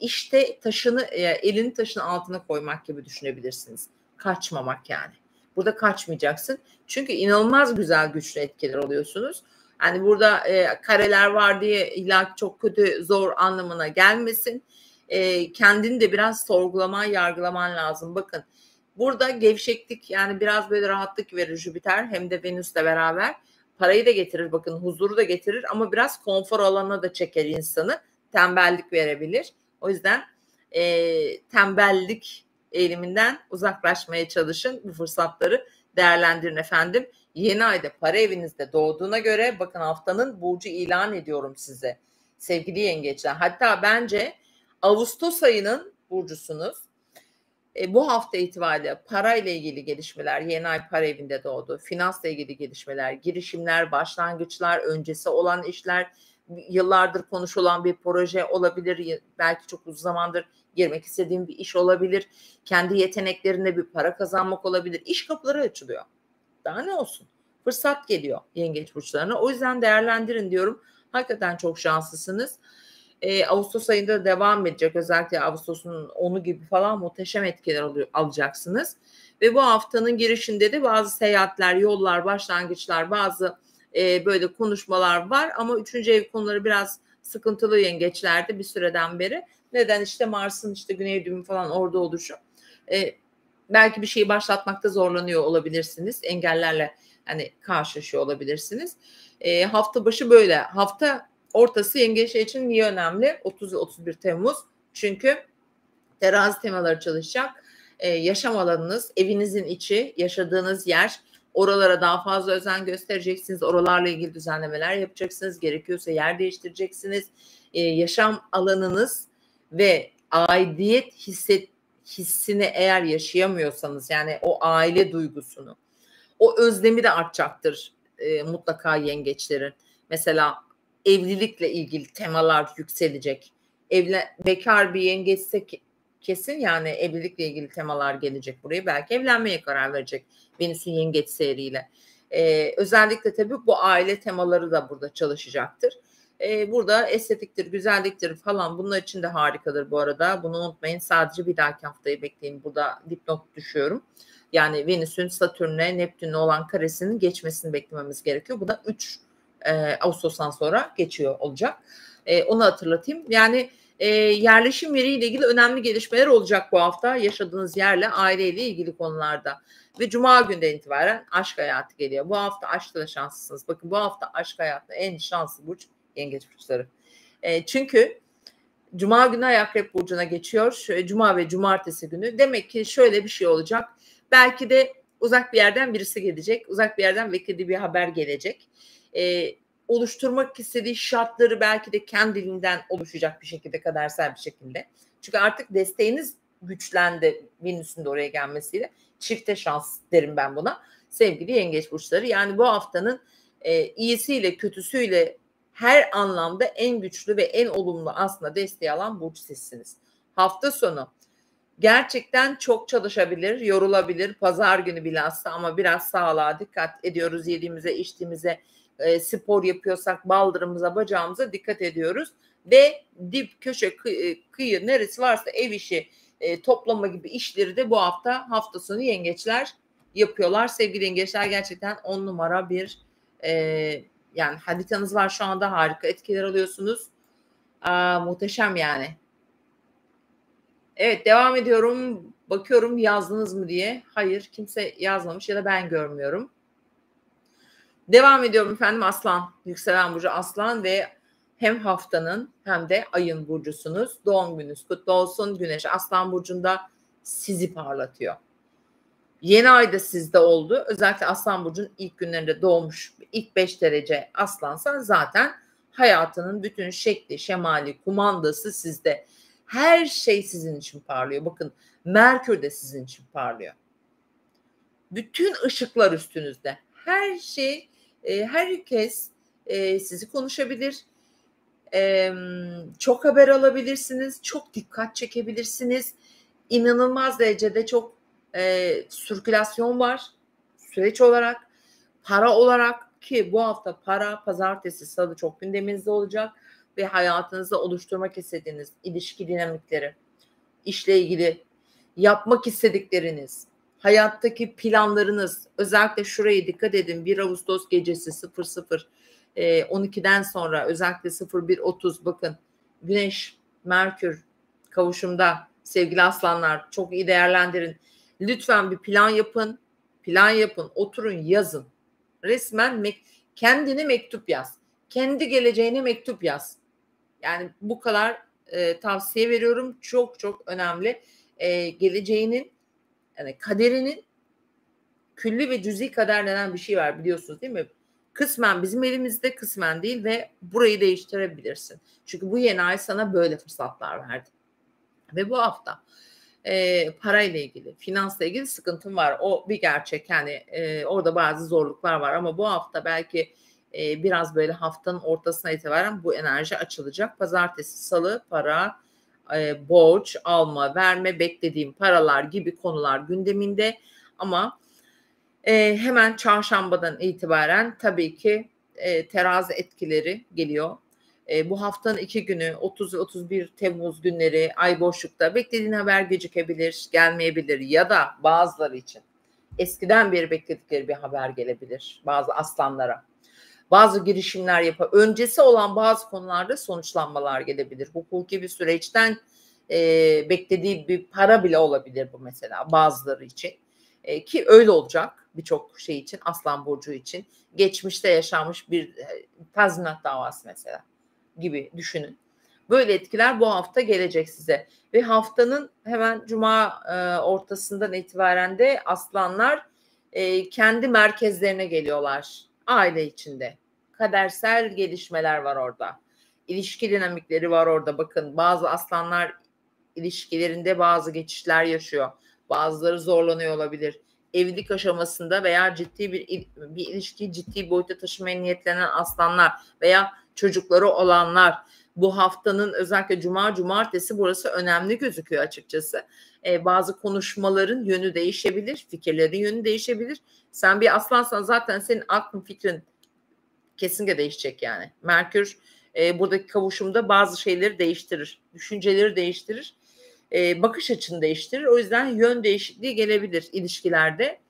işte taşını elin taşın altına koymak gibi düşünebilirsiniz. Kaçmamak yani. Burada kaçmayacaksın. Çünkü inanılmaz güzel güçlü etkiler alıyorsunuz. Yani burada kareler var diye illa çok kötü zor anlamına gelmesin. Kendini de biraz sorgulaman, yargılaman lazım. Bakın burada gevşeklik yani biraz böyle rahatlık verir Jüpiter hem de Venüs'le beraber. Parayı da getirir bakın huzuru da getirir ama biraz konfor alanına da çeker insanı. Tembellik verebilir. O yüzden tembellik eğiliminden uzaklaşmaya çalışın. Bu fırsatları değerlendirin efendim. Yeni ayda para evinizde doğduğuna göre bakın haftanın burcu ilan ediyorum size. Sevgili yengeçler. Hatta bence Ağustos ayının burcusunuz. Bu hafta itibariyle parayla ilgili gelişmeler, yeni ay para evinde doğdu. Finansla ilgili gelişmeler, girişimler, başlangıçlar, öncesi olan işler, yıllardır konuşulan bir proje olabilir. Belki çok uzun zamandır girmek istediğim bir iş olabilir. Kendi yeteneklerinde bir para kazanmak olabilir. İş kapıları açılıyor. Daha ne olsun? Fırsat geliyor yengeç burçlarına. O yüzden değerlendirin diyorum. Hakikaten çok şanslısınız. Ağustos ayında devam edecek. Özellikle Ağustos'un 10'u gibi falan muhteşem etkiler alacaksınız. Ve bu haftanın girişinde de bazı seyahatler, yollar, başlangıçlar, bazı böyle konuşmalar var. Ama 3. ev konuları biraz sıkıntılı yengeçlerde bir süreden beri. Neden? İşte Mars'ın işte güney düğümü falan orada oluşu. Belki bir şeyi başlatmakta zorlanıyor olabilirsiniz. Engellerle hani karşılaşıyor olabilirsiniz. Hafta başı böyle. Hafta ortası yengeçler için niye önemli? 30 ve 31 Temmuz. Çünkü terazi temaları çalışacak. Yaşam alanınız, evinizin içi, yaşadığınız yer. Oralara daha fazla özen göstereceksiniz. Oralarla ilgili düzenlemeler yapacaksınız. Gerekiyorsa yer değiştireceksiniz. Yaşam alanınız ve aidiyet hissini eğer yaşayamıyorsanız yani o aile duygusunu, o özlemi de artacaktır mutlaka yengeçlerin. Mesela evlilikle ilgili temalar yükselecek. Bekar bir yengeçse kesin yani evlilikle ilgili temalar gelecek buraya. Belki evlenmeye karar verecek Venüs'ün yengeç seyriyle. Özellikle tabii bu aile temaları da burada çalışacaktır. Burada estetiktir, güzelliktir falan bunlar için de harikadır bu arada. Bunu unutmayın. Sadece bir dahaki haftayı bekleyin. Burada dipnot düşüyorum. Yani Venüs'ün Satürn'le Neptün'le olan karesinin geçmesini beklememiz gerekiyor. Bu da 3 Ağustos'tan sonra geçiyor olacak. Onu hatırlatayım. Yani yerleşim yeriyle ilgili önemli gelişmeler olacak bu hafta. Yaşadığınız yerle, aileyle ilgili konularda. Ve Cuma günden itibaren aşk hayatı geliyor. Bu hafta aşkta da şanslısınız. Bakın bu hafta aşk hayatında en şanslı burç yengeç burçları. Çünkü Cuma günü Akrep burcuna geçiyor. Cuma ve cumartesi günü. Demek ki şöyle bir şey olacak. Belki de uzak bir yerden birisi gelecek. Uzak bir yerden beklediği bir haber gelecek. Oluşturmak istediği şartları belki de kendiliğinden oluşacak bir şekilde, kadersel bir şekilde. Çünkü artık desteğiniz güçlendi Venüs'ün de oraya gelmesiyle. Çifte şans derim ben buna. Sevgili yengeç burçları. Yani bu haftanın iyisiyle kötüsüyle her anlamda en güçlü ve en olumlu aslında desteği alan burç sizsiniz. Hafta sonu gerçekten çok çalışabilir, yorulabilir. Pazar günü bilhassa ama biraz sağlığa dikkat ediyoruz. Yediğimize, içtiğimize, spor yapıyorsak baldırımıza, bacağımıza dikkat ediyoruz. Ve dip, köşe, kıyı neresi varsa ev işi, toplama gibi işleri de bu hafta sonu yengeçler yapıyorlar. Sevgili yengeçler gerçekten 10 numara bir Yani haritanız var şu anda, harika etkiler alıyorsunuz. Muhteşem yani. Evet, devam ediyorum. Bakıyorum yazdınız mı diye. Hayır, kimse yazmamış ya da ben görmüyorum. Devam ediyorum efendim. Aslan, yükselen burcu Aslan ve hem haftanın hem de ayın burcusunuz. Doğum gününüz kutlu olsun. Güneş Aslan burcunda sizi parlatıyor. Yeni ayda sizde oldu. Özellikle Aslan burcunun ilk günlerinde doğmuş, ilk 5 derece Aslansan zaten hayatının bütün şekli, şemali, kumandası sizde. Her şey sizin için parlıyor. Bakın, Merkür de sizin için parlıyor. Bütün ışıklar üstünüzde. Her şey, herkes sizi konuşabilir. Çok haber alabilirsiniz. Çok dikkat çekebilirsiniz. İnanılmaz derecede çok sirkülasyon var. Süreç olarak, para olarak, ki bu hafta para, pazartesi, salı çok gündeminizde olacak ve hayatınızda oluşturmak istediğiniz ilişki dinamikleri, işle ilgili yapmak istedikleriniz, hayattaki planlarınız, özellikle şuraya dikkat edin. 1 Ağustos gecesi 00 12'den sonra özellikle 01.30 bakın, Güneş, Merkür kavuşumda sevgili aslanlar, çok iyi değerlendirin. Lütfen bir plan yapın. Plan yapın, oturun, yazın. Resmen kendine mektup yaz. Kendi geleceğine mektup yaz. Yani bu kadar tavsiye veriyorum. Çok çok önemli. Geleceğinin, yani kaderinin, külli ve cüzi kader denen bir şey var, biliyorsunuz değil mi? Kısmen bizim elimizde, kısmen değil ve burayı değiştirebilirsin. Çünkü bu yeni ay sana böyle fırsatlar verdi. Ve bu hafta parayla ilgili, finansla ilgili sıkıntım var. O bir gerçek. Yani orada bazı zorluklar var ama bu hafta belki biraz böyle haftanın ortasına itibaren bu enerji açılacak. Pazartesi, salı para, borç, alma, verme, beklediğim paralar gibi konular gündeminde ama hemen çarşambadan itibaren tabii ki terazi etkileri geliyor. Bu haftanın 2 günü 30 ve 31 Temmuz günleri ay boşlukta, beklediğin haber gecikebilir, gelmeyebilir ya da bazıları için eskiden beri bekledikleri bir haber gelebilir bazı aslanlara. Bazı girişimler öncesi olan bazı konularda sonuçlanmalar gelebilir. Hukuki bir süreçten beklediği bir para bile olabilir bu mesela bazıları için. Ki öyle olacak birçok şey için, Aslan burcu için. Geçmişte yaşanmış bir tazminat davası mesela gibi düşünün. Böyle etkiler bu hafta gelecek size. Ve haftanın hemen cuma ortasından itibaren de aslanlar kendi merkezlerine geliyorlar. Aile içinde. Kadersel gelişmeler var orada. İlişki dinamikleri var orada. Bakın, bazı aslanlar ilişkilerinde bazı geçişler yaşıyor. Bazıları zorlanıyor olabilir. Evlilik aşamasında veya ciddi bir ilişkiyi ciddi boyuta taşımaya niyetlenen aslanlar veya çocukları olanlar, bu haftanın özellikle cuma, cumartesi burası önemli gözüküyor açıkçası. Bazı konuşmaların yönü değişebilir, fikirlerin yönü değişebilir. Sen bir aslansan zaten senin aklın, fikrin kesinlikle değişecek yani. Merkür buradaki kavuşumda bazı şeyleri değiştirir, düşünceleri değiştirir, bakış açını değiştirir. O yüzden yön değişikliği gelebilir ilişkilerde.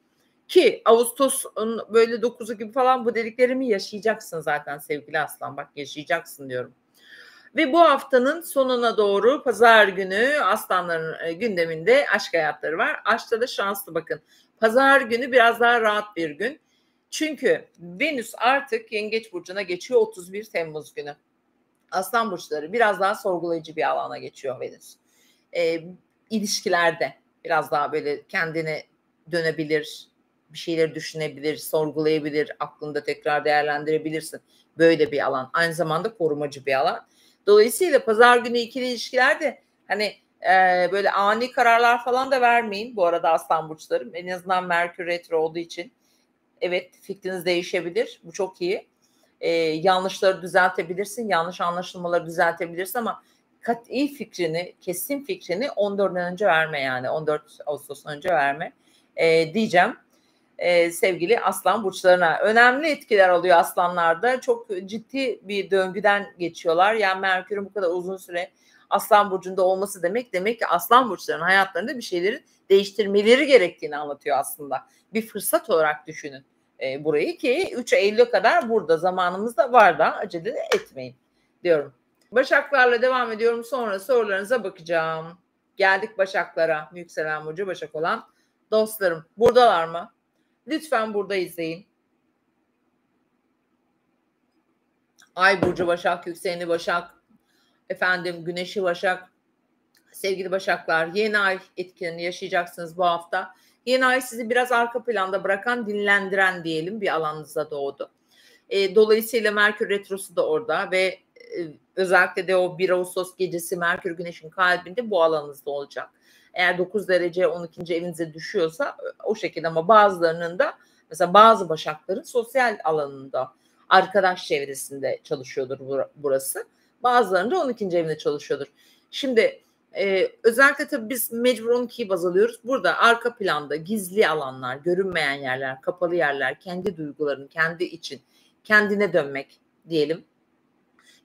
Ki Ağustos'un böyle 9'u gibi falan bu dediklerimi yaşayacaksın zaten sevgili aslan. Bak, yaşayacaksın diyorum. Ve bu haftanın sonuna doğru pazar günü aslanların gündeminde aşk hayatları var. Aşkta da şanslı bakın. Pazar günü biraz daha rahat bir gün. Çünkü Venüs artık Yengeç burcuna geçiyor 31 Temmuz günü. Aslan burçları biraz daha sorgulayıcı bir alana geçiyor Venüs. İlişkilerde biraz daha böyle kendine dönebilir, bir şeyleri düşünebilir, sorgulayabilir, aklında tekrar değerlendirebilirsin. Böyle bir alan. Aynı zamanda korumacı bir alan. Dolayısıyla pazar günü ikili ilişkilerde hani böyle ani kararlar falan da vermeyin. Bu arada aslan burçlarım. En azından Merkür retro olduğu için evet, fikriniz değişebilir. Bu çok iyi. Yanlışları düzeltebilirsin. Yanlış anlaşılmaları düzeltebilirsin ama kat'i fikrini, kesin fikrini 14'den önce verme yani. 14 Ağustos'tan önce verme diyeceğim. Sevgili aslan burçlarına önemli etkiler oluyor aslanlarda. Çok ciddi bir döngüden geçiyorlar. Yani Merkür'ün bu kadar uzun süre aslan burcunda olması demek ki aslan burçlarının hayatlarında bir şeyleri değiştirmeleri gerektiğini anlatıyor aslında. Bir fırsat olarak düşünün. burayı ki 3 Eylül'e kadar burada zamanımız da var da acele de etmeyin diyorum. Başaklarla devam ediyorum. Sonra sorularınıza bakacağım. Geldik Başaklara. Yükselen burcu Başak olan dostlarım. Buradalar mı? Lütfen burada izleyin. Ay burcu Başak, yükseleni Başak, efendim Güneşi Başak. Sevgili Başaklar, yeni ay etkilerini yaşayacaksınız bu hafta. Yeni ay sizi biraz arka planda bırakan, dinlendiren diyelim bir alanınıza doğdu. Dolayısıyla Merkür Retrosu da orada ve özellikle de o 1 Ağustos gecesi Merkür Güneş'in kalbinde bu alanınızda olacak. Eğer 9 derece 12. evinize düşüyorsa o şekilde, ama bazılarının da mesela bazı Başakların sosyal alanında, arkadaş çevresinde çalışıyordur burası. Bazılarının da 12. evinde çalışıyordur. Şimdi özellikle tabii biz mecbur 12'yi baz alıyoruz. Burada arka planda gizli alanlar, görünmeyen yerler, kapalı yerler, kendi duyguların, kendi için, kendine dönmek diyelim.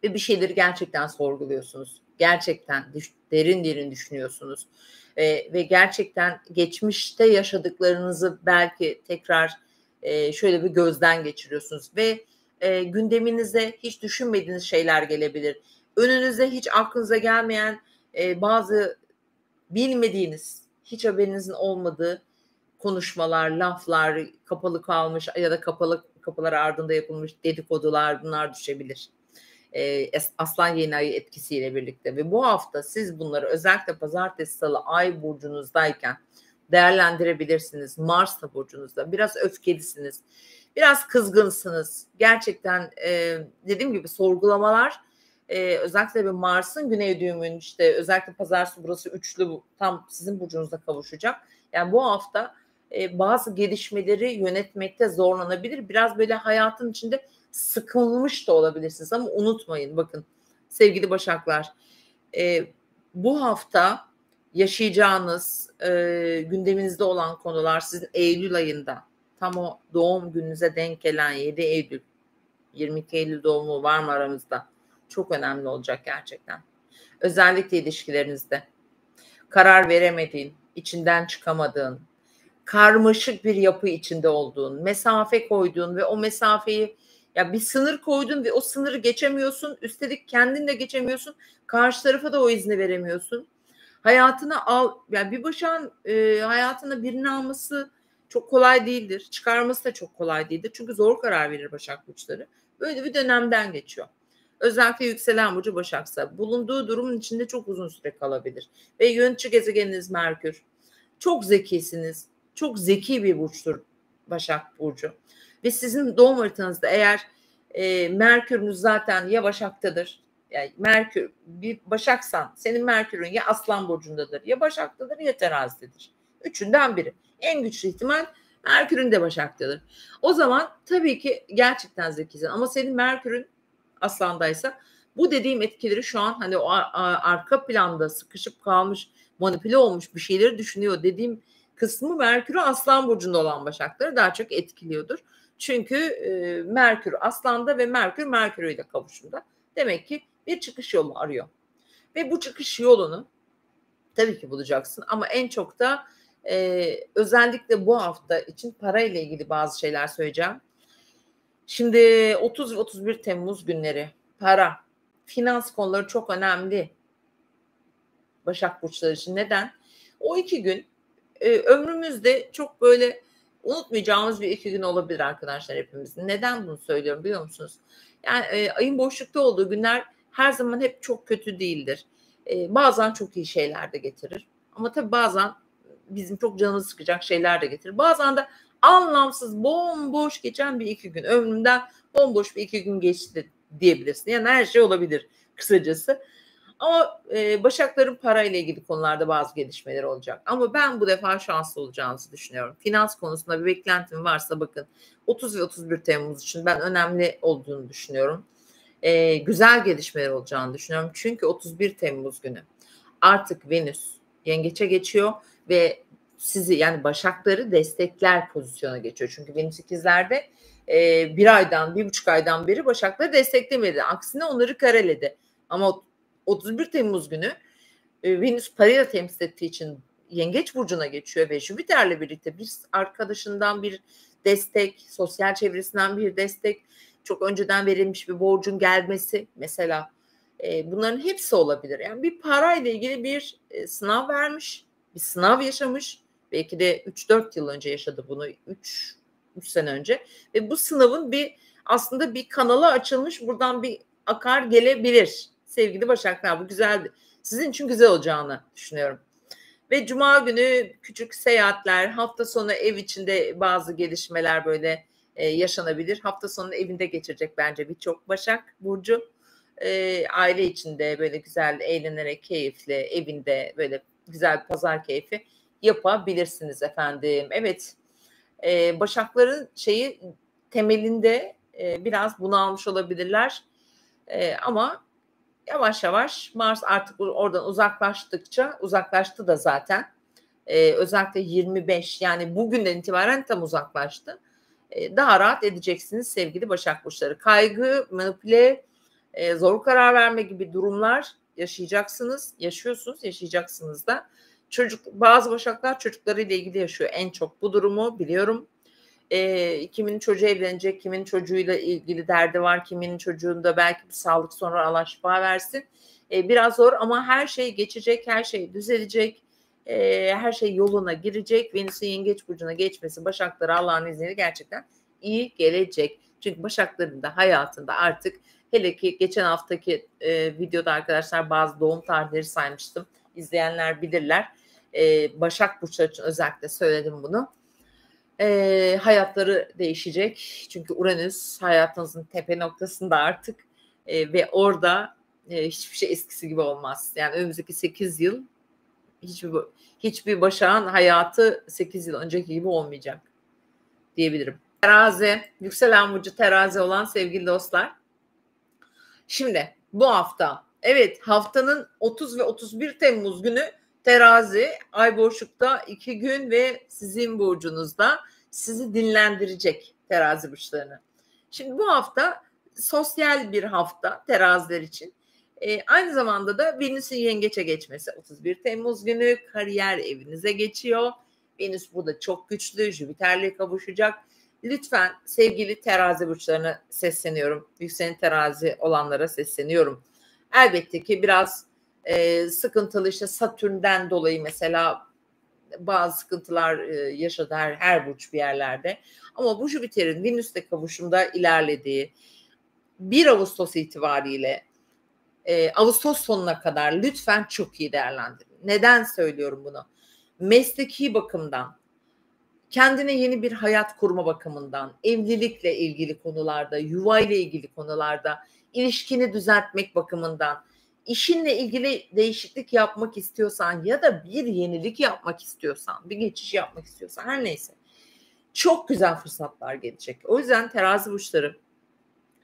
Ve bir şeyleri gerçekten sorguluyorsunuz. Gerçekten derin derin düşünüyorsunuz. Ve gerçekten geçmişte yaşadıklarınızı belki tekrar şöyle bir gözden geçiriyorsunuz. Ve gündeminize hiç düşünmediğiniz şeyler gelebilir. Önünüze hiç aklınıza gelmeyen bazı bilmediğiniz, hiç haberinizin olmadığı konuşmalar, laflar, kapalı kalmış ya da kapılar ardında yapılmış dedikodular, bunlar düşebilir. Aslan yeni ayı etkisiyle birlikte ve bu hafta siz bunları özellikle pazartesi, salı ay burcunuzdayken değerlendirebilirsiniz. Mars da burcunuzda. Biraz öfkelisiniz. Biraz kızgınsınız. Gerçekten dediğim gibi sorgulamalar, özellikle bir Mars'ın güney düğümünün işte özellikle pazartesi burası üçlü tam sizin burcunuzda kavuşacak. Yani bu hafta bazı gelişmeleri yönetmekte zorlanabilir. Biraz böyle hayatın içinde sıkılmış da olabilirsiniz ama unutmayın, bakın sevgili Başaklar, bu hafta yaşayacağınız gündeminizde olan konular sizin Eylül ayında tam o doğum gününüze denk gelen 7 Eylül 22 Eylül doğumu var mı aramızda? Çok önemli olacak gerçekten. Özellikle ilişkilerinizde karar veremediğin, içinden çıkamadığın, karmaşık bir yapı içinde olduğun, mesafe koyduğun ve o mesafeyi, ya bir sınır koydun ve o sınırı geçemiyorsun. Üstelik kendin de geçemiyorsun. Karşı tarafa da o izni veremiyorsun. Hayatına yani bir Başak'ın hayatına birini alması çok kolay değildir. Çıkarması da çok kolay değildir. Çünkü zor karar verir Başak burçları. Böyle bir dönemden geçiyor. Özellikle yükselen burcu Başaksa bulunduğu durumun içinde çok uzun süre kalabilir. Ve yönetici gezegeniniz Merkür. Çok zekisiniz. Çok zeki bir burçtur Başak burcu. Ve sizin doğum haritanızda eğer Merkür'ünüz zaten ya Başak'tadır, yani Merkür bir Başaksan senin Merkür'ün ya Aslan burcundadır, ya Başak'tadır ya Terazi'dedir. Üçünden biri. En güçlü ihtimal Merkür'ün de Başak'tadır. O zaman tabii ki gerçekten zekisin ama senin Merkür'ün Aslan'daysa bu dediğim etkileri şu an hani o arka planda sıkışıp kalmış, manipüle olmuş bir şeyleri düşünüyor dediğim kısmı Merkür'ü Aslan burcunda olan Başakları daha çok etkiliyordur. Çünkü Merkür Aslan'da ve Merkür ile kavuşumda. Demek ki bir çıkış yolu arıyor. Ve bu çıkış yolunu tabii ki bulacaksın ama en çok da özellikle bu hafta için parayla ilgili bazı şeyler söyleyeceğim. Şimdi 30 ve 31 Temmuz günleri para, finans konuları çok önemli Başak burçları için. Neden? O 2 gün ömrümüzde çok böyle unutmayacağımız bir 2 gün olabilir arkadaşlar hepimizin. Neden bunu söylüyorum biliyor musunuz? Yani ayın boşlukta olduğu günler her zaman hep çok kötü değildir. Bazen çok iyi şeyler de getirir. Ama tabii bazen bizim çok canımızı sıkacak şeyler de getirir. Bazen de anlamsız, bomboş geçen bir 2 gün. Ömrümden bomboş bir 2 gün geçti diyebilirsin. Yani her şey olabilir kısacası. Ama Başakların parayla ilgili konularda bazı gelişmeler olacak. Ama ben bu defa şanslı olacağınızı düşünüyorum. Finans konusunda bir beklentim varsa bakın 30 ve 31 Temmuz için ben önemli olduğunu düşünüyorum. Güzel gelişmeler olacağını düşünüyorum. Çünkü 31 Temmuz günü artık Venüs Yengeç'e geçiyor ve sizi yani Başakları destekler pozisyona geçiyor. Çünkü Venüs ikizlerde bir buçuk aydan beri Başakları desteklemedi. Aksine onları kareledi. Ama 31 Temmuz günü Venüs parayla temsil ettiği için Yengeç burcuna geçiyor ve Jüpiter'le birlikte bir arkadaşından bir destek, sosyal çevresinden bir destek, çok önceden verilmiş bir borcun gelmesi mesela, bunların hepsi olabilir. Yani bir parayla ilgili bir sınav vermiş, bir sınav yaşamış. Belki de 3-4 yıl önce yaşadı bunu, 3 sene önce ve bu sınavın aslında bir kanalı açılmış, buradan bir akar gelebilir. Sevgili Başaklar, bu güzel, sizin için güzel olacağını düşünüyorum. Ve cuma günü küçük seyahatler, hafta sonu ev içinde bazı gelişmeler böyle yaşanabilir. Hafta sonunu evinde geçirecek bence birçok Başak Burcu. Aile içinde böyle güzel eğlenerek, keyifli, evinde böyle güzel bir pazar keyfi yapabilirsiniz efendim. Evet, Başakların temelinde biraz bunalmış olabilirler. Ama yavaş yavaş Mars artık oradan uzaklaştı da zaten. Özellikle 25, yani bugünden itibaren tam uzaklaştı. Daha rahat edeceksiniz sevgili Başak Burçları. Kaygı, manipüle, zor karar verme gibi durumlar yaşıyorsunuz, yaşayacaksınız da. Bazı Başaklar çocuklarıyla ilgili yaşıyor en çok bu durumu, biliyorum. Kiminin çocuğu evlenecek, kiminin çocuğuyla ilgili derdi var, kiminin çocuğunda belki bir sağlık sorunu, Allah şifa versin. Biraz zor ama her şey geçecek, her şey düzelecek, her şey yoluna girecek. Venüs'ün Yengeç burcuna geçmesi Başaklara Allah'ın izniyle gerçekten iyi gelecek. Çünkü Başakların da hayatında artık, hele ki geçen haftaki videoda arkadaşlar bazı doğum tarihleri saymıştım. İzleyenler bilirler. Başak burçları için özellikle söyledim bunu. Hayatları değişecek. Çünkü Uranüs hayatınızın tepe noktasında artık ve orada hiçbir şey eskisi gibi olmaz. Yani önümüzdeki 8 yıl hiçbir Başak'ın hayatı 8 yıl önceki gibi olmayacak diyebilirim. Terazi, yükselen burcu terazi olan sevgili dostlar. Şimdi bu hafta, evet, haftanın 30 ve 31 Temmuz günü terazi ay boşlukta 2 gün ve sizin burcunuzda sizi dinlendirecek terazi burçlarını. Şimdi bu hafta sosyal bir hafta teraziler için. Aynı zamanda da Venüs'ün Yengeç'e geçmesi 31 Temmuz günü kariyer evinize geçiyor. Venüs burada çok güçlü, Jüpiter'le kavuşacak. Lütfen sevgili terazi burçlarına sesleniyorum. Yükselen terazi olanlara sesleniyorum. Elbette ki biraz sıkıntılı, işte Satürn'den dolayı mesela bazı sıkıntılar yaşadı her burç bir yerlerde. Ama bu Jüpiter'in Venüs'te kavuşumda ilerlediği 1 Ağustos itibariyle Ağustos sonuna kadar lütfen çok iyi değerlendirin. Neden söylüyorum bunu? Mesleki bakımdan, kendine yeni bir hayat kurma bakımından, evlilikle ilgili konularda, yuvayla ilgili konularda, ilişkini düzeltmek bakımından, işinle ilgili değişiklik yapmak istiyorsan ya da bir yenilik yapmak istiyorsan, bir geçiş yapmak istiyorsan, her neyse, çok güzel fırsatlar gelecek. O yüzden terazi burçları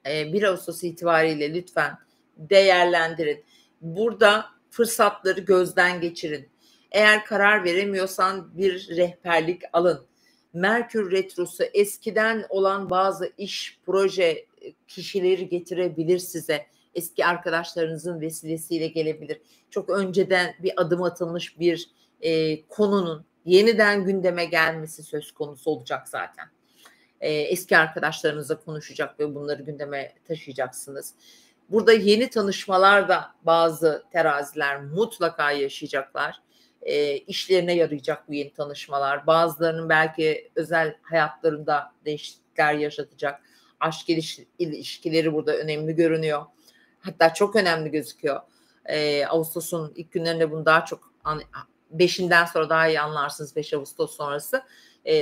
1 Ağustos itibariyle lütfen değerlendirin. Burada fırsatları gözden geçirin. Eğer karar veremiyorsan bir rehberlik alın. Merkür Retrosu eskiden olan bazı iş, proje, kişileri getirebilir size. Eski arkadaşlarınızın vesilesiyle gelebilir. Çok önceden bir adım atılmış bir konunun yeniden gündeme gelmesi söz konusu olacak zaten. Eski arkadaşlarınızla konuşacak ve bunları gündeme taşıyacaksınız. Burada yeni tanışmalar da bazı teraziler mutlaka yaşayacaklar. İşlerine yarayacak bu yeni tanışmalar. Bazılarının belki özel hayatlarında değişiklikler yaşatacak. Aşk ilişkileri burada önemli görünüyor. Hatta çok önemli gözüküyor. Ağustos'un ilk günlerinde bunu daha çok 5'inden sonra daha iyi anlarsınız, 5 Ağustos sonrası.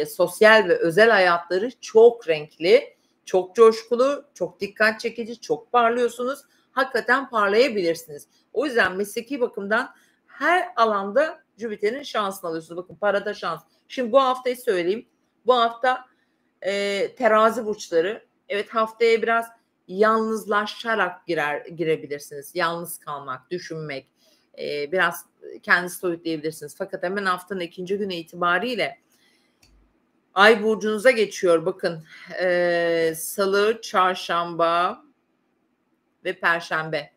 Sosyal ve özel hayatları çok renkli, çok coşkulu, çok dikkat çekici, çok parlıyorsunuz. Hakikaten parlayabilirsiniz. O yüzden mesleki bakımdan her alanda Jüpiter'in şansını alıyorsunuz. Bakın, parada şans. Şimdi bu haftayı söyleyeyim. Bu hafta terazi burçları, evet, haftaya biraz yalnızlaşarak girebilirsiniz. Yalnız kalmak, düşünmek, biraz kendinizi soyutlayabilirsiniz. Fakat hemen haftanın 2. günü itibariyle Ay burcunuza geçiyor. Bakın, Salı, Çarşamba ve Perşembe.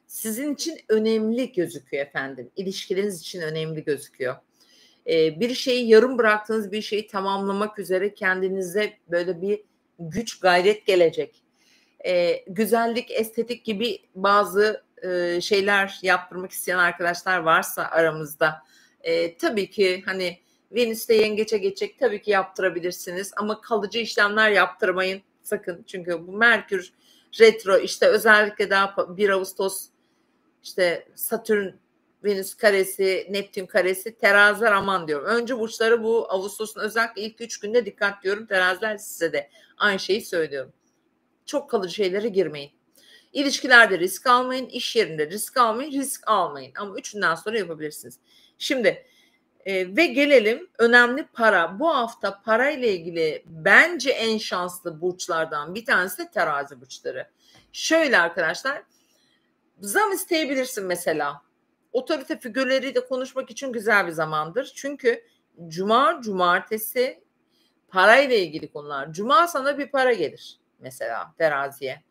Sizin için önemli gözüküyor efendim. İlişkileriniz için önemli gözüküyor. Bir şeyi yarım bıraktığınız bir şeyi tamamlamak üzere kendinize böyle bir güç, gayret gelecek. Güzellik, estetik gibi bazı şeyler yaptırmak isteyen arkadaşlar varsa aramızda, tabii ki hani Venüs'te yengeçe geçecek, tabii ki yaptırabilirsiniz ama kalıcı işlemler yaptırmayın sakın. Çünkü bu Merkür retro, işte özellikle daha 1 Ağustos, işte Satürn Venüs karesi, Neptün karesi, teraziler aman diyorum. Önce burçları bu Ağustos'un özellikle ilk 3 günde dikkat diyorum. Teraziler size de aynı şeyi söylüyorum. Çok kalıcı şeylere girmeyin. İlişkilerde risk almayın, iş yerinde risk almayın, risk almayın. Ama üçünden sonra yapabilirsiniz. Şimdi ve gelelim önemli para. Bu hafta parayla ilgili bence en şanslı burçlardan bir tanesi de terazi burçları. Şöyle arkadaşlar, zam isteyebilirsin mesela. Otorite figürleriyle konuşmak için güzel bir zamandır. Çünkü cuma, cumartesi parayla ilgili konular. Cuma sana bir para gelir mesela teraziye.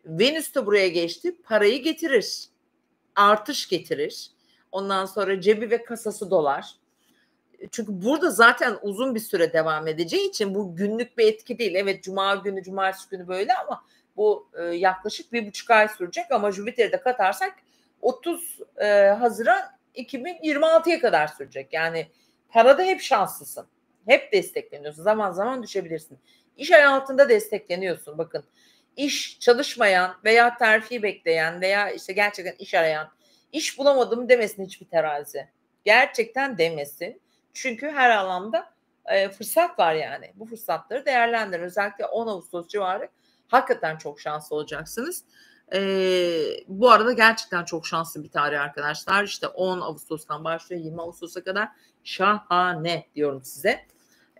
Venüs de buraya geçti. Parayı getirir. Artış getirir. Ondan sonra cebi ve kasası dolar. Çünkü burada zaten uzun bir süre devam edeceği için bu günlük bir etki değil. Evet, cuma günü, cumartesi günü böyle ama bu yaklaşık 1,5 ay sürecek ama Jüpiter'i de katarsak 30 Haziran 2026'ya kadar sürecek. Yani parada hep şanslısın. Hep destekleniyorsun. Zaman zaman düşebilirsin. İş hayatında destekleniyorsun. Bakın, iş çalışmayan veya terfi bekleyen veya işte gerçekten iş arayan, iş bulamadım demesin hiçbir terazi. Gerçekten demesin. Çünkü her alanda fırsat var yani. Bu fırsatları değerlendirin. Özellikle 10 Ağustos civarı hakikaten çok şanslı olacaksınız. Bu arada gerçekten çok şanslı bir tarih arkadaşlar. İşte 10 Ağustos'tan başlıyor 20 Ağustos'a kadar şahane diyorum size.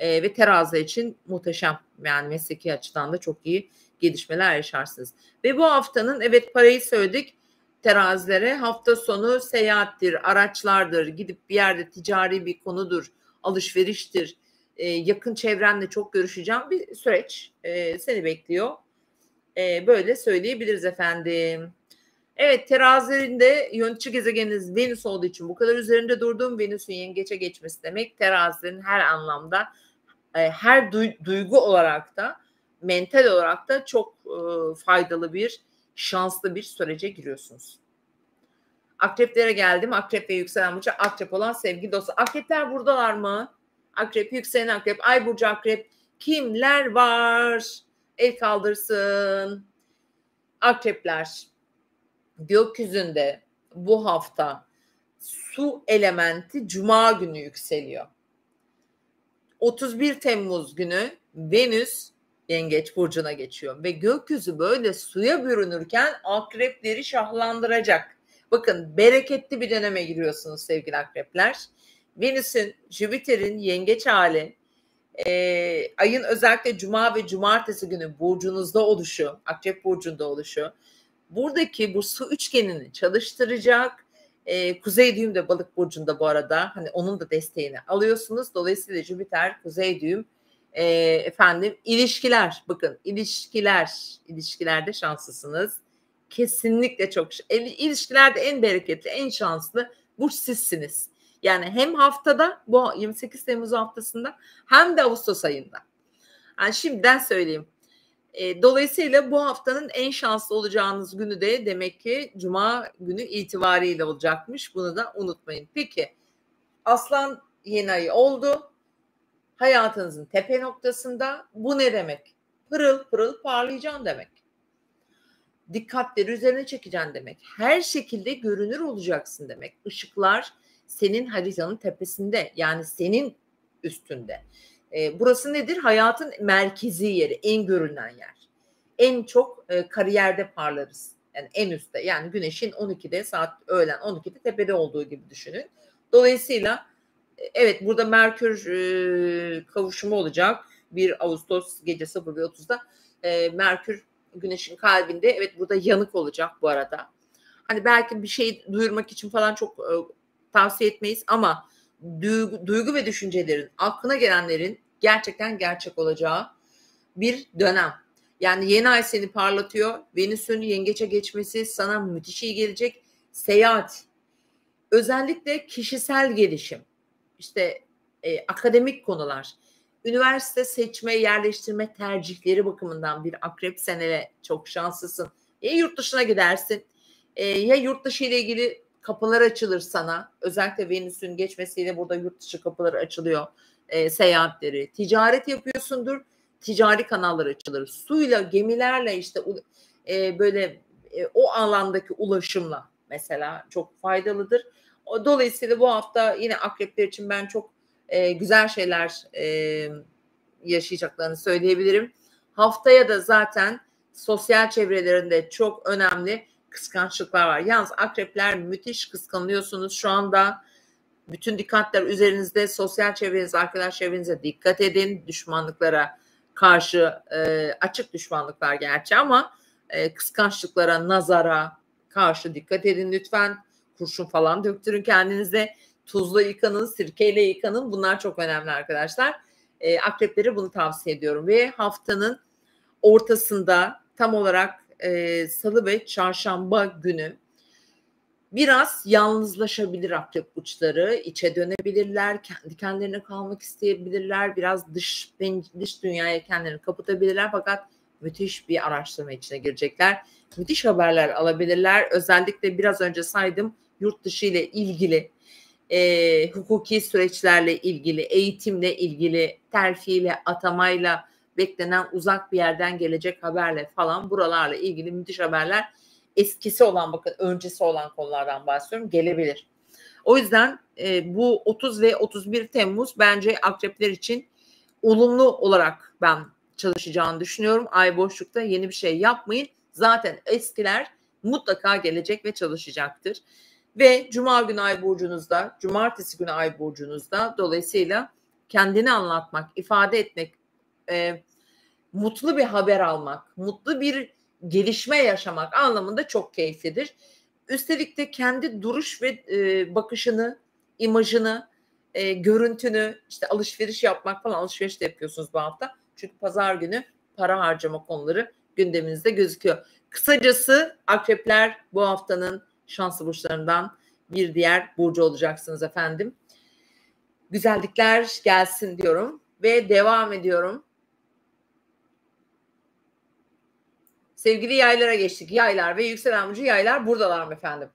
Ve terazi için muhteşem. Yani mesleki açıdan da çok iyi gelişmeler yaşarsınız. Ve bu haftanın, evet, parayı söyledik terazilere. Hafta sonu seyahattir, araçlardır, gidip bir yerde ticari bir konudur, alışveriştir, yakın çevrenle çok görüşeceğim bir süreç seni bekliyor. Böyle söyleyebiliriz efendim. Evet, terazilerinde yönetici gezegeniniz Venüs olduğu için bu kadar üzerinde durduğum Venüs'ün yengeçe geçmesi demek terazilerin her anlamda her duygu olarak da mental olarak da çok faydalı bir, şanslı bir sürece giriyorsunuz. Akreplere geldim. Akrep ve yükselen burcu akrep olan sevgili dostlar. Akrepler buradalar mı? Akrep, yükselen akrep, ay burcu akrep. Kimler var? El kaldırsın. Akrepler, gökyüzünde bu hafta su elementi cuma günü yükseliyor. 31 Temmuz günü Venüs Yengeç burcuna geçiyor ve gökyüzü böyle suya bürünürken akrepleri şahlandıracak. Bakın, bereketli bir döneme giriyorsunuz sevgili akrepler. Venüs'ün, Jüpiter'in yengeç hali, ayın özellikle cuma ve cumartesi günü burcunuzda oluşu, akrep burcunda oluşu, buradaki bu su üçgenini çalıştıracak. Kuzey düğüm de balık burcunda bu arada. Hani onun da desteğini alıyorsunuz. Dolayısıyla Jüpiter, kuzey düğüm, efendim ilişkiler. Bakın, ilişkilerde şanslısınız. Kesinlikle çok. İlişkilerde en bereketli, en şanslı burç sizsiniz. Yani hem haftada, bu 28 Temmuz haftasında, hem de Ağustos ayında. Yani şimdiden söyleyeyim. Dolayısıyla bu haftanın en şanslı olacağınız günü de demek ki cuma günü itibariyle olacakmış. Bunu da unutmayın. Peki, Aslan yeni ayı oldu. Hayatınızın tepe noktasında. Bu ne demek? Pırıl pırıl parlayacaksın demek. Dikkatleri üzerine çekeceksin demek. Her şekilde görünür olacaksın demek. Işıklar senin haritanın tepesinde, yani senin üstünde. Burası nedir? Hayatın merkezi yeri, en görünen yer. En çok kariyerde parlarız. Yani en üstte. Yani güneşin 12'de, saat öğlen 12'de tepede olduğu gibi düşünün. Dolayısıyla evet, burada Merkür kavuşumu olacak. 1 Ağustos gece 01.30'da Merkür Güneşin kalbinde. Evet, burada yanık olacak bu arada. Hani belki bir şey duyurmak için falan çok tavsiye etmeyiz ama duygu ve düşüncelerin, aklına gelenlerin gerçekten gerçek olacağı bir dönem. Yani yeni ay seni parlatıyor. Venüs'ün yengeçe geçmesi sana müthiş iyi gelecek. Seyahat, özellikle kişisel gelişim, işte akademik konular, üniversite seçme, yerleştirme tercihleri bakımından bir akrep senede çok şanslısın. Ya yurt dışına gidersin, ya yurt dışı ile ilgili kapılar açılır sana. Özellikle Venüs'ün geçmesiyle burada yurt dışı kapıları açılıyor. Seyahatleri, ticaret yapıyorsundur, ticari kanallar açılır. Suyla, gemilerle işte böyle o alandaki ulaşımla mesela çok faydalıdır. Dolayısıyla bu hafta yine akrepler için ben çok güzel şeyler yaşayacaklarını söyleyebilirim. Haftaya da zaten sosyal çevrelerinde çok önemli kıskançlıklar var. Yalnız akrepler müthiş kıskanıyorsunuz şu anda. Bütün dikkatler üzerinizde. Sosyal çevrenize, arkadaş çevrenize dikkat edin. Düşmanlıklara karşı açık düşmanlıklar gerçi ama kıskançlıklara, nazara karşı dikkat edin lütfen. Kurşun falan döktürün kendinize. Tuzla yıkanın, sirkeyle yıkanın. Bunlar çok önemli arkadaşlar. Akrepleri bunu tavsiye ediyorum. Ve haftanın ortasında tam olarak salı ve çarşamba günü biraz yalnızlaşabilir akrep burçları, içe dönebilirler, kendi kendilerine kalmak isteyebilirler, biraz dış dünyaya kendilerini kapatabilirler fakat müthiş bir araştırma içine girecekler. Müthiş haberler alabilirler. Özellikle biraz önce saydım yurt dışı ile ilgili, hukuki süreçlerle ilgili, eğitimle ilgili, terfiyle, atamayla, beklenen uzak bir yerden gelecek haberle falan buralarla ilgili müthiş haberler eskisi olan bakın öncesi olan konulardan bahsediyorum gelebilir. O yüzden bu 30 ve 31 Temmuz bence akrepler için olumlu olarak ben çalışacağını düşünüyorum. Ay boşlukta yeni bir şey yapmayın. Zaten eskiler mutlaka gelecek ve çalışacaktır. Ve Cuma günü ay burcunuzda, Cumartesi günü ay burcunuzda dolayısıyla kendini anlatmak, ifade etmek, mutlu bir haber almak, mutlu bir gelişme yaşamak anlamında çok keyiflidir. Üstelik de kendi duruş ve bakışını, imajını, görüntünü, işte alışveriş yapmak falan alışveriş de yapıyorsunuz bu hafta. Çünkü pazar günü para harcama konuları gündeminizde gözüküyor. Kısacası akrepler bu haftanın şanslı burçlarından bir diğer burcu olacaksınız efendim. Güzellikler gelsin diyorum ve devam ediyorum. Sevgili yaylara geçtik. Yaylar ve yükselen burcu yaylar buradalar mı efendim?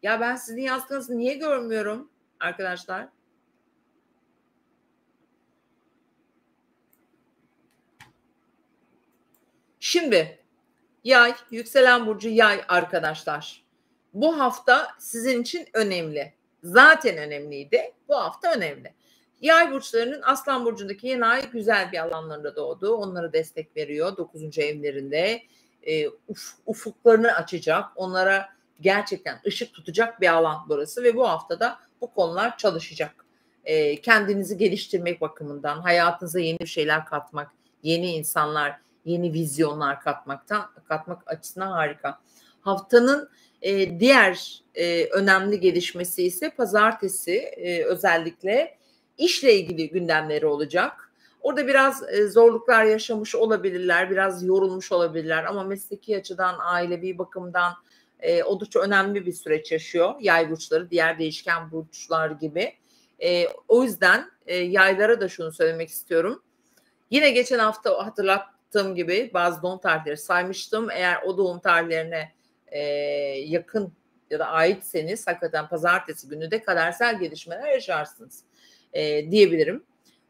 Ya ben sizin yazdığınızı niye görmüyorum arkadaşlar? Şimdi yay, yükselen burcu yay arkadaşlar. Bu hafta sizin için önemli. Zaten önemliydi. Bu hafta önemli. Yay burçlarının Aslan burcundaki yeni ay güzel bir alanlarında doğdu. Onlara destek veriyor 9. evlerinde. Ufuklarını açacak. Onlara gerçekten ışık tutacak bir alan burası ve bu haftada bu konular çalışacak. Kendinizi geliştirmek bakımından, hayatınıza yeni şeyler katmak, yeni insanlar, yeni vizyonlar katmak açısından harika. Haftanın diğer önemli gelişmesi ise pazartesi özellikle işle ilgili gündemleri olacak. Orada biraz zorluklar yaşamış olabilirler, biraz yorulmuş olabilirler ama mesleki açıdan, ailevi bakımdan oldukça önemli bir süreç yaşıyor yay burçları, diğer değişken burçlar gibi. O yüzden yaylara da şunu söylemek istiyorum. Yine geçen hafta hatırlattığım gibi bazı doğum tarihleri saymıştım. Eğer o doğum tarihlerine yakın ya da aitseniz hakikaten pazartesi günü de kadersel gelişmeler yaşarsınız diyebilirim.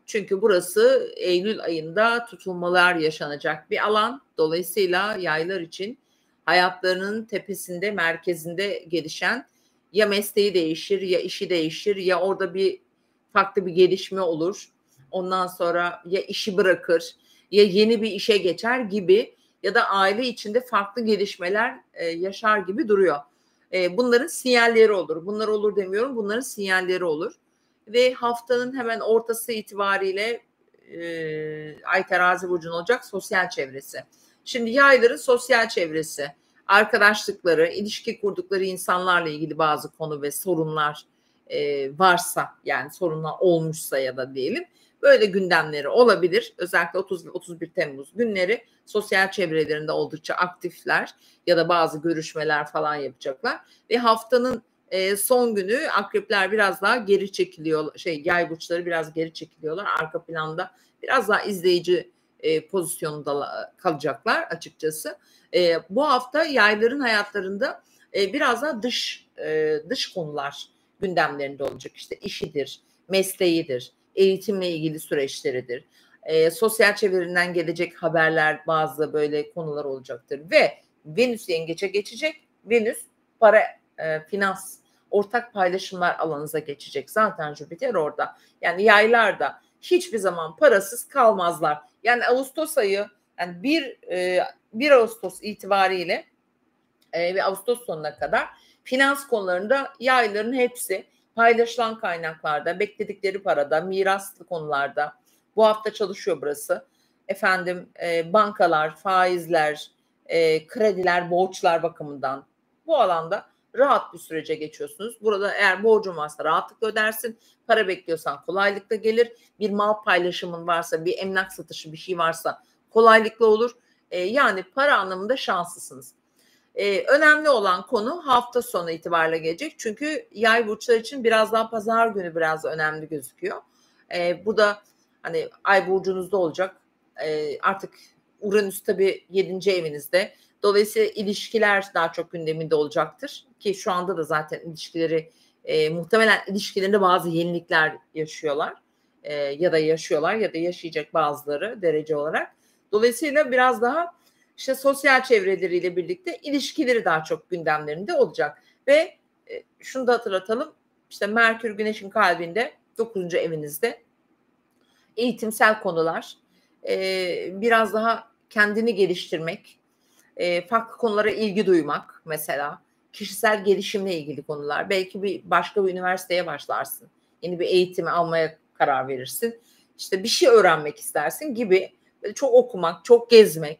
Çünkü burası Eylül ayında tutulmalar yaşanacak bir alan. Dolayısıyla yaylar için hayatlarının tepesinde, merkezinde gelişen ya mesleği değişir, ya işi değişir, ya orada bir farklı bir gelişme olur. Ondan sonra ya işi bırakır, ya yeni bir işe geçer gibi ya da aile içinde farklı gelişmeler yaşar gibi duruyor. Bunların sinyalleri olur. Bunlar olur demiyorum, bunların sinyalleri olur. Ve haftanın hemen ortası itibariyle Ay Terazi burcunun olacak sosyal çevresi. Şimdi yayların sosyal çevresi, arkadaşlıkları, ilişki kurdukları insanlarla ilgili bazı konu ve sorunlar varsa, yani sorunlar olmuşsa ya da diyelim, böyle gündemleri olabilir. Özellikle 30 ve 31 Temmuz günleri sosyal çevrelerinde oldukça aktifler ya da bazı görüşmeler falan yapacaklar ve haftanın son günü akrepler biraz daha geri çekiliyor. Yay burçları biraz geri çekiliyorlar. Arka planda biraz daha izleyici pozisyonda kalacaklar açıkçası. Bu hafta yayların hayatlarında biraz daha dış konular gündemlerinde olacak. İşte işidir, mesleğidir, eğitimle ilgili süreçleridir. Sosyal çevrelerinden gelecek haberler, bazı böyle konular olacaktır ve Venüs yengeçe geçecek. Venüs para, finans, ortak paylaşımlar alanınıza geçecek. Zaten Jüpiter orada. Yani yaylar da hiçbir zaman parasız kalmazlar. Yani Ağustos ayı, yani 1 Ağustos itibariyle ve Ağustos sonuna kadar finans konularında yayların hepsi paylaşılan kaynaklarda, bekledikleri parada, miraslı konularda bu hafta çalışıyor burası. Bankalar, faizler, krediler, borçlar bakımından bu alanda rahat bir sürece geçiyorsunuz. Burada eğer borcun varsa rahatlıkla ödersin. Para bekliyorsan kolaylıkla gelir. Bir mal paylaşımın varsa, bir emlak satışı bir şey varsa kolaylıkla olur. Yani para anlamında şanslısınız. Önemli olan konu hafta sonu itibariyle gelecek. Çünkü yay burçlar için biraz daha pazar günü biraz önemli gözüküyor. Bu da hani ay burcunuzda olacak. Artık Uranüs tabii 7. evinizde. Dolayısıyla ilişkiler daha çok gündeminde olacaktır. Ki şu anda da zaten muhtemelen ilişkilerinde bazı yenilikler yaşıyorlar. Ya da yaşıyorlar ya da yaşayacak bazıları derece olarak. Dolayısıyla biraz daha işte sosyal çevreleriyle birlikte ilişkileri daha çok gündemlerinde olacak. Ve şunu da hatırlatalım. İşte Merkür Güneş'in kalbinde 9. evinizde eğitimsel konular, biraz daha kendini geliştirmek, farklı konulara ilgi duymak mesela, kişisel gelişimle ilgili konular. Belki başka bir üniversiteye başlarsın. Yeni bir eğitimi almaya karar verirsin. İşte bir şey öğrenmek istersin gibi çok okumak, çok gezmek,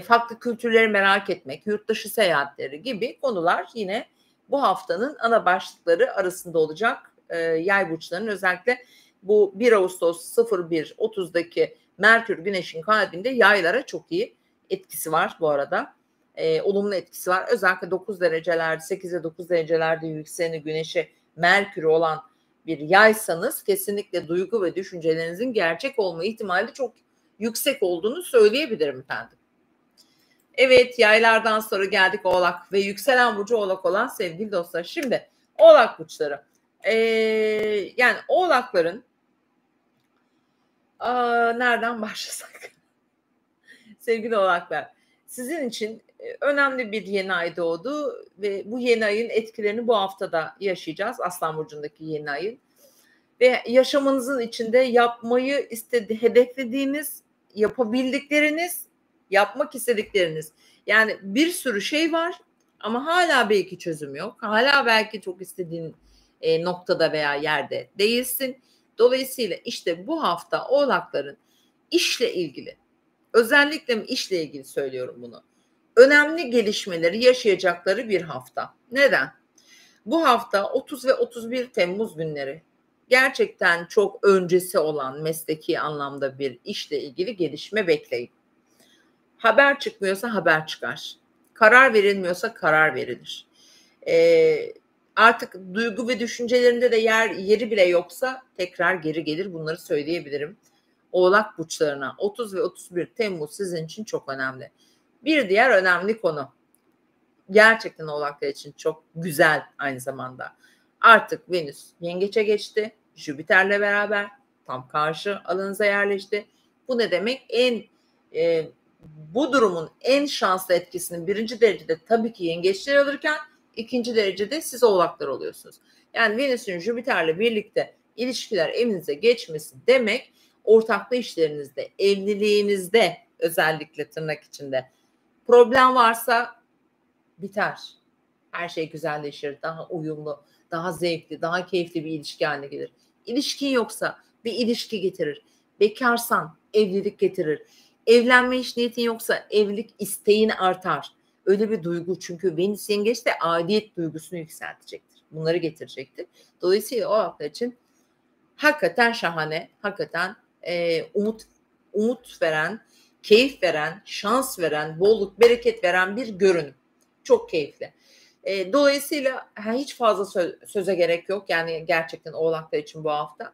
farklı kültürleri merak etmek, yurt dışı seyahatleri gibi konular yine bu haftanın ana başlıkları arasında olacak. Yay burçlarının özellikle bu 1 Ağustos 01.30'daki Merkür Güneş'in kalbinde yaylara çok iyi etkisi var bu arada. Olumlu etkisi var. Özellikle 9 dereceler, 8 ve 9 derecelerde yükseleni Güneş'e Merkür'ü olan bir yaysanız kesinlikle duygu ve düşüncelerinizin gerçek olma ihtimali çok yüksek olduğunu söyleyebilirim efendim. Evet, yaylardan sonra geldik Oğlak ve yükselen burcu Oğlak olan sevgili dostlar. Şimdi Oğlak burçları. Yani Oğlakların nereden başlasak? Sevgili Oğlaklar, sizin için önemli bir yeni ay doğdu ve bu yeni ayın etkilerini bu haftada yaşayacağız. Aslan burcundaki yeni ayın. Ve yaşamınızın içinde yapmayı hedeflediğiniz, yapabildikleriniz, yapmak istedikleriniz. Yani bir sürü şey var ama hala belki çözüm yok. Hala belki çok istediğin noktada veya yerde değilsin. Dolayısıyla işte bu hafta Oğlakların işle ilgili, özellikle işle ilgili söylüyorum bunu, önemli gelişmeleri yaşayacakları bir hafta. Neden? Bu hafta 30 ve 31 Temmuz günleri gerçekten çok öncesi olan mesleki anlamda bir işle ilgili gelişme bekleyin. Haber çıkmıyorsa haber çıkar. Karar verilmiyorsa karar verilir. Artık duygu ve düşüncelerinde de yeri bile yoksa tekrar geri gelir, bunları söyleyebilirim. Oğlak burçlarına 30 ve 31 Temmuz sizin için çok önemli. Bir diğer önemli konu, gerçekten Oğlaklar için çok güzel aynı zamanda. Artık Venüs yengeçe geçti. Jüpiter'le beraber tam karşı alanınıza yerleşti. Bu ne demek? Bu durumun en şanslı etkisini 1. derecede tabii ki yengeçler alırken 2. derecede siz Oğlaklar oluyorsunuz. Yani Venüs'ün Jüpiter'le birlikte ilişkiler evinize geçmesi demek, ortaklı işlerinizde, evliliğinizde özellikle tırnak içinde problem varsa biter. Her şey güzelleşir, daha uyumlu, daha zevkli, daha keyifli bir ilişki haline gelir. İlişkin yoksa bir ilişki getirir. Bekarsan evlilik getirir. Evlenme iş niyetin yoksa evlilik isteğin artar. Öyle bir duygu, çünkü Venüs yengeç de aidiyet duygusunu yükseltecektir. Bunları getirecektir. Dolayısıyla o hafta için hakikaten şahane, hakikaten umut veren, keyif veren, şans veren, bolluk, bereket veren bir görünüm. Çok keyifli. Dolayısıyla hiç fazla söze gerek yok. Yani gerçekten oğlaklar için bu hafta.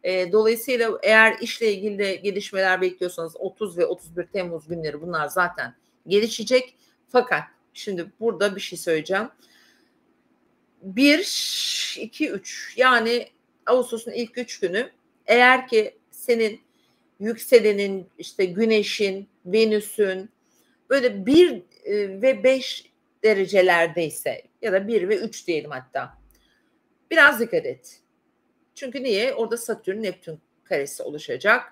Dolayısıyla eğer işle ilgili de gelişmeler bekliyorsanız 30 ve 31 Temmuz günleri bunlar zaten gelişecek. Fakat şimdi burada bir şey söyleyeceğim. 1, 2, 3 yani Ağustos'un ilk 3 günü eğer ki senin yükselenin, işte Güneş'in, Venüs'ün böyle 1 ve 5 derecelerdeyse ya da 1 ve 3 diyelim hatta. Biraz dikkat et. Çünkü niye? Orada Satürn Neptün karesi oluşacak.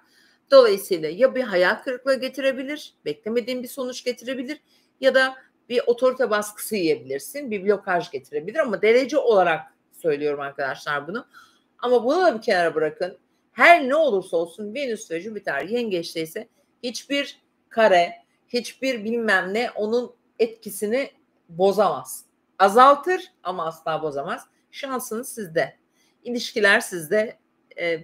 Dolayısıyla ya bir hayal kırıklığı getirebilir, beklemediğin bir sonuç getirebilir ya da bir otorite baskısı yiyebilirsin, bir blokaj getirebilir ama derece olarak söylüyorum arkadaşlar bunu. Ama bunu da bir kenara bırakın. Her ne olursa olsun Venüs ve Jüpiter yengeçteyse hiçbir kare, hiçbir bilmem ne onun etkisini bozamaz. Azaltır ama asla bozamaz. Şansınız sizde. İlişkiler sizde,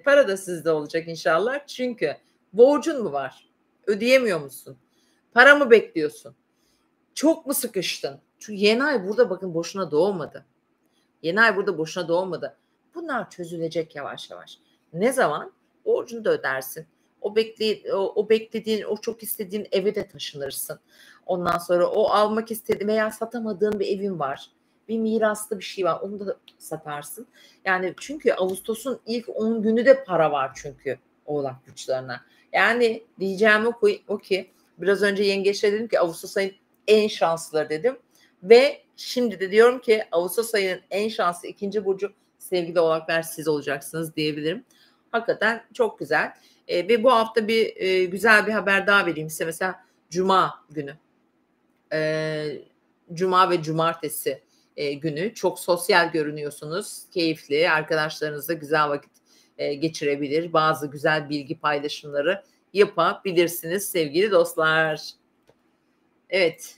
para da sizde olacak inşallah. Çünkü borcun mu var? Ödeyemiyor musun? Para mı bekliyorsun? Çok mu sıkıştın? Çünkü yeni ay burada bakın boşuna doğmadı. Yeni ay burada boşuna doğmadı. Bunlar çözülecek yavaş yavaş. Ne zaman? Borcunu da ödersin. O beklediğin, o çok istediğin eve de taşınırsın. Ondan sonra o almak istediğin veya satamadığın bir evin var. Bir miraslı bir şey var. Onu da satarsın. Yani çünkü Ağustos'un ilk 10 günü de para var çünkü Oğlak burçlarına. Yani diyeceğim o ki biraz önce yengeçe dedim ki Ağustos ayın en şanslıları dedim. Ve şimdi de diyorum ki Ağustos ayının en şanslı ikinci burcu sevgili oğlaklar siz olacaksınız diyebilirim. Hakikaten çok güzel. Ve bu hafta güzel bir haber daha vereyim size. Mesela Cuma günü. Cuma ve Cumartesi günü çok sosyal görünüyorsunuz. Keyifli, arkadaşlarınızla güzel vakit geçirebilir. Bazı güzel bilgi paylaşımları yapabilirsiniz sevgili dostlar. Evet.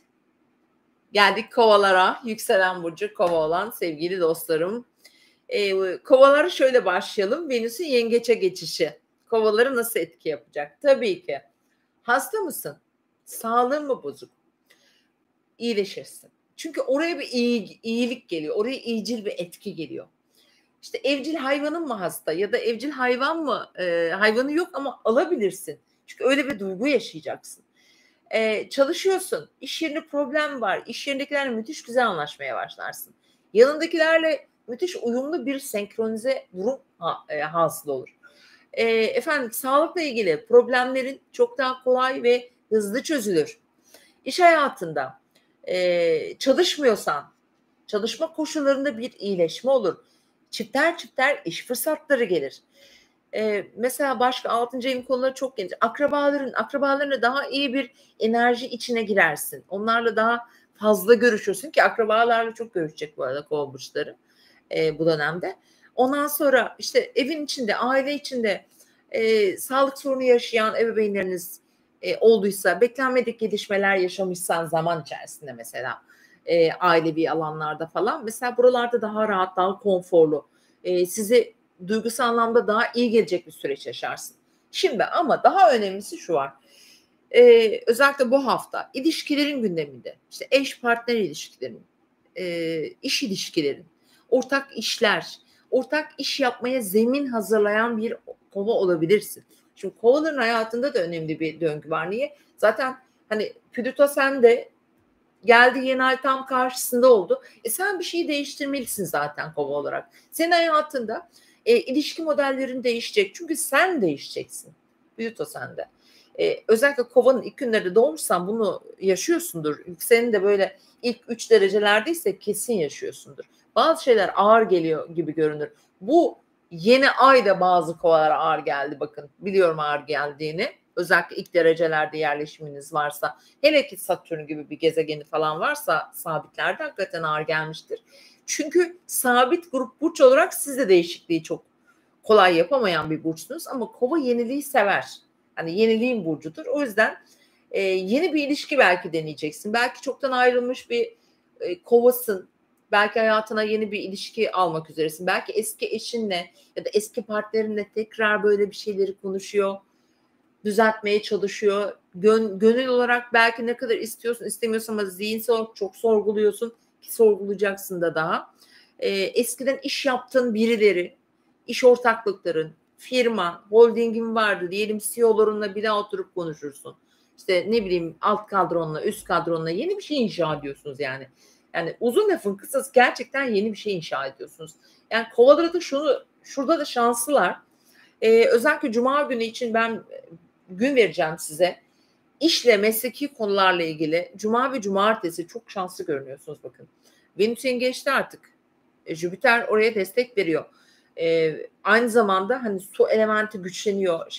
Geldik kovalara. Yükselen burcu kova olan sevgili dostlarım. Kovalara şöyle başlayalım. Venüs'ün yengeçe geçişi. Kovaları nasıl etki yapacak? Tabii ki. Hasta mısın? Sağlığın mı bozuk? İyileşirsin. Çünkü oraya bir iyilik geliyor. Oraya iyicil bir etki geliyor. İşte evcil hayvanın mı hasta ya da evcil hayvan mı hayvanı yok ama alabilirsin. Çünkü öyle bir duygu yaşayacaksın. Çalışıyorsun, iş yerinde problem var, iş yerindekilerle müthiş güzel anlaşmaya başlarsın. Yanındakilerle müthiş uyumlu bir senkronize durum hasıl olur. Sağlıkla ilgili problemlerin çok daha kolay ve hızlı çözülür. İş hayatında çalışmıyorsan, çalışma koşullarında bir iyileşme olur. Çifter iş fırsatları gelir. Mesela başka 6. evin konuları çok geniş. Akrabalarına daha iyi bir enerji içine girersin. Onlarla daha fazla görüşürsün ki akrabalarla çok görüşecek bu arada kova burçları bu dönemde. Ondan sonra işte evin içinde, aile içinde sağlık sorunu yaşayan ebeveynleriniz olduysa, beklenmedik gelişmeler yaşamışsan zaman içerisinde mesela ailevi alanlarda falan. Mesela buralarda daha rahat, daha konforlu, size duygusal anlamda daha iyi gelecek bir süreç yaşarsın. Şimdi ama daha önemlisi şu var. Özellikle bu hafta ilişkilerin gündeminde, işte eş partner ilişkilerin, iş ilişkilerin, ortak işler, ortak iş yapmaya zemin hazırlayan bir kova olabilirsin. Şimdi kovaların hayatında da önemli bir döngü var. Niye? Zaten hani Plüto sende geldi, yeni ay tam karşısında oldu. Sen bir şeyi değiştirmelisin zaten kova olarak. Senin hayatında ilişki modellerin değişecek. Çünkü sen değişeceksin. Plüto sende. Özellikle kovanın ilk günlerinde doğmuşsan bunu yaşıyorsundur. Senin de böyle ilk 3 derecelerdeyse kesin yaşıyorsundur. Bazı şeyler ağır geliyor gibi görünür. Bu yeni ayda bazı kovalara ağır geldi bakın. Biliyorum ağır geldiğini. Özellikle ilk derecelerde yerleşiminiz varsa, hele ki Satürn gibi bir gezegeni falan varsa sabitlerde hakikaten ağır gelmiştir. Çünkü sabit grup burç olarak siz de değişikliği çok kolay yapamayan bir burçsunuz ama kova yeniliği sever. Hani yeniliğin burcudur. O yüzden yeni bir ilişki belki deneyeceksin. Belki çoktan ayrılmış bir kovasın. Belki hayatına yeni bir ilişki almak üzeresin. Belki eski eşinle ya da eski partnerinle tekrar böyle bir şeyleri konuşuyor, düzeltmeye çalışıyor. Gönül olarak belki ne kadar istiyorsun istemiyorsun ama zihinsel olarak çok sorguluyorsun. ki sorgulayacaksın da daha. Eskiden iş yaptığın birileri, iş ortaklıkların, firma, holdingin vardı. Diyelim CEO'larınla bir daha oturup konuşursun. İşte ne bileyim alt kadronla, üst kadronla yeni bir şey inşa ediyorsunuz yani. Yani uzun lafın kısası gerçekten yeni bir şey inşa ediyorsunuz. Yani kovalara da şurada da şanslılar. Özellikle Cuma günü için ben gün vereceğim size. İşle, mesleki konularla ilgili Cuma ve Cumartesi çok şanslı görünüyorsunuz bakın. Venüs Yengeç'te artık. Jüpiter oraya destek veriyor. Aynı zamanda hani su elementi güçleniyor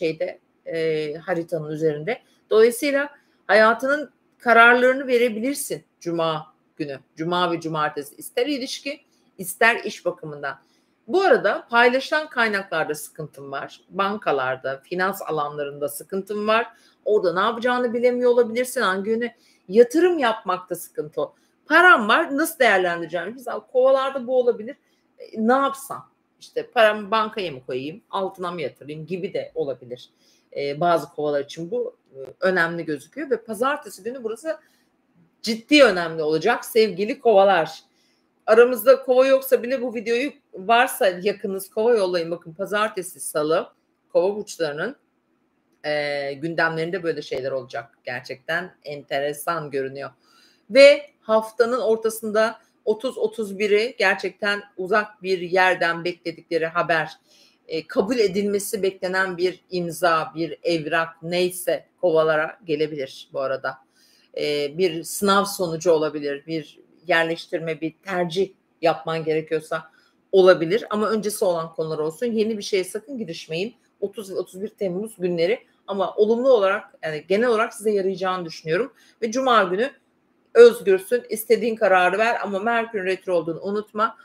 haritanın üzerinde. Dolayısıyla hayatının kararlarını verebilirsin Cuma günü. Cuma ve Cumartesi. İster ilişki, ister iş bakımından. Bu arada paylaşılan kaynaklarda sıkıntım var. Bankalarda, finans alanlarında sıkıntım var. Orada ne yapacağını bilemiyor olabilirsin. Hangi yöne yatırım yapmakta sıkıntı o. Param var, nasıl değerlendireceğim? Mesela kovalarda bu olabilir. Ne yapsam? İşte paramı bankaya mı koyayım, altına mı yatırayım gibi de olabilir. Bazı kovalar için bu önemli gözüküyor ve pazartesi günü burası ciddi önemli olacak sevgili kovalar. Aramızda kova yoksa bile bu videoyu varsa yakınız kova yollayın. Bakın pazartesi, salı kova burçlarının gündemlerinde böyle şeyler olacak. Gerçekten enteresan görünüyor. Ve haftanın ortasında 30-31'i gerçekten uzak bir yerden bekledikleri haber, kabul edilmesi beklenen bir imza, bir evrak neyse kovalara gelebilir bu arada. Bir sınav sonucu olabilir, bir yerleştirme, bir tercih yapman gerekiyorsa olabilir. Ama öncesi olan konular olsun. Yeni bir şeye sakın girişmeyin. 30 ve 31 Temmuz günleri ama olumlu olarak yani genel olarak size yarayacağını düşünüyorum. Ve Cuma günü özgürsün, istediğin kararı ver ama Merkür retro olduğunu unutma.